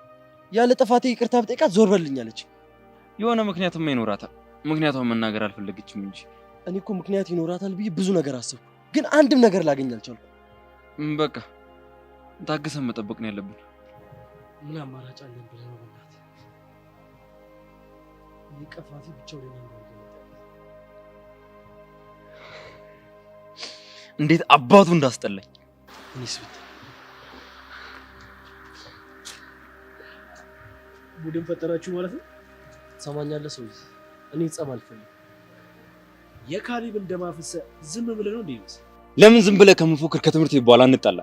ያለ ጥፋቴ ይቅርታ ብጠይቃት ዞር በልኛለች። የሆነ ምክንያትማ ይኖራታል። ምክንያቷን መናገር አልፈለገችም እንጂ። እኔ እኮ ምክንያት ይኖራታል ብዬ ብዙ ነገር አሰብኩ፣ ግን አንድም ነገር ላገኝ አልቻልኩም። በቃ ታግሰን መጠበቅ ነው ያለብን። ምን አማራጭ አለን ብለህ ነው? በእናትህ ይቀፋፊ ብቻው ለምን ነው? እንዴት አባቱ እንዳስጠላኝ። እኔስ ብት ቡድን ፈጠራችሁ ማለት ነው? ሰማኛለህ ሰውዬ፣ እኔ ጸብ አልፈልግም። የካሊብ እንደማፈሰ ዝም ብለህ ነው እንዴ? ለምን ዝም ብለህ ከምፎክር ከትምህርት በኋላ እንጣላ?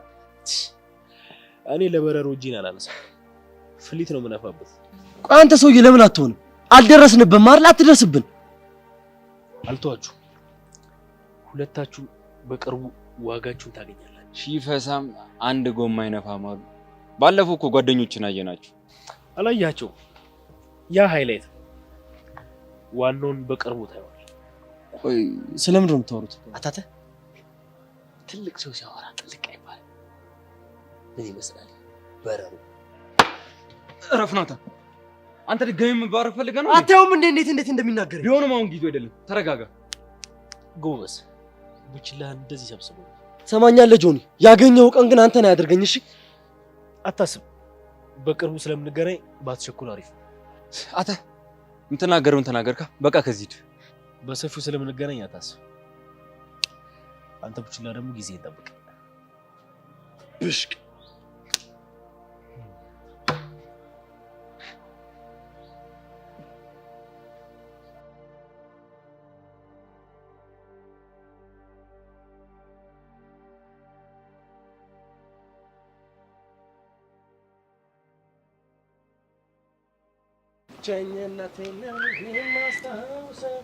እኔ ለበረሮ እጄን አላነሳም። ፍሊት ነው የምነፋበት። ቆይ አንተ ሰውዬ ለምን አትሆንም? አልደረስንብህም አይደል? አትደርስብን። አልተዋችሁ። ሁለታችሁ በቅርቡ ዋጋችሁን ታገኛላችሁ። ሺፈሳም አንድ ጎማ አይነፋም አሉ። ባለፈው እኮ ጓደኞችን አየናቸው። አላያቸው? ያ ሃይላይት ዋናውን በቅርቡ ታየዋል። ቆይ ስለምንድን ነው የምታወሩት? አታተ ትልቅ ሰው ሲያወራ ጥልቅ አይባል። ምን ይመስላል በረሩ? ረፍናታ አንተ ድጋሚ መባረክ ፈልገህ ነው? አታየውም እንዴት እንደሚናገር? ቢሆንም አሁን ጊዜው አይደለም። ተረጋጋ ጎበዝ። ቡችላህን እንደዚህ ሰብስቦ ሰማኛለህ ጆኒ፣ ያገኘው ቀን ግን አንተን አያደርገኝ። እሺ አታስብ፣ በቅርቡ ስለምንገናኝ ባትቸኩል አሪፍ። አተ የምትናገረውን ተናገርካ። በቃ ከዚህ ሂድ። በሰፊው ስለምንገናኝ አታስብ። አንተ ቡችላ ደግሞ ጊዜ ይጠብቅ። ብሽቅ ብቸኝነቴን ነው የማስታውሰው።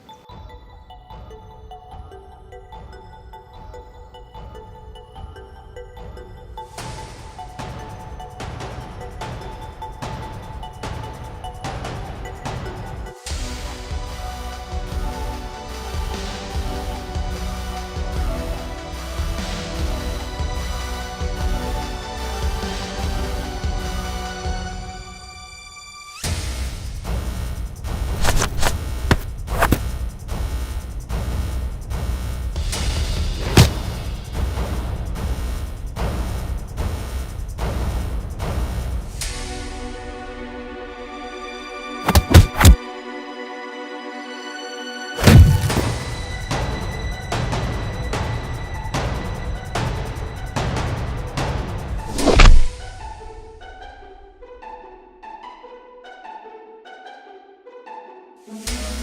ነው።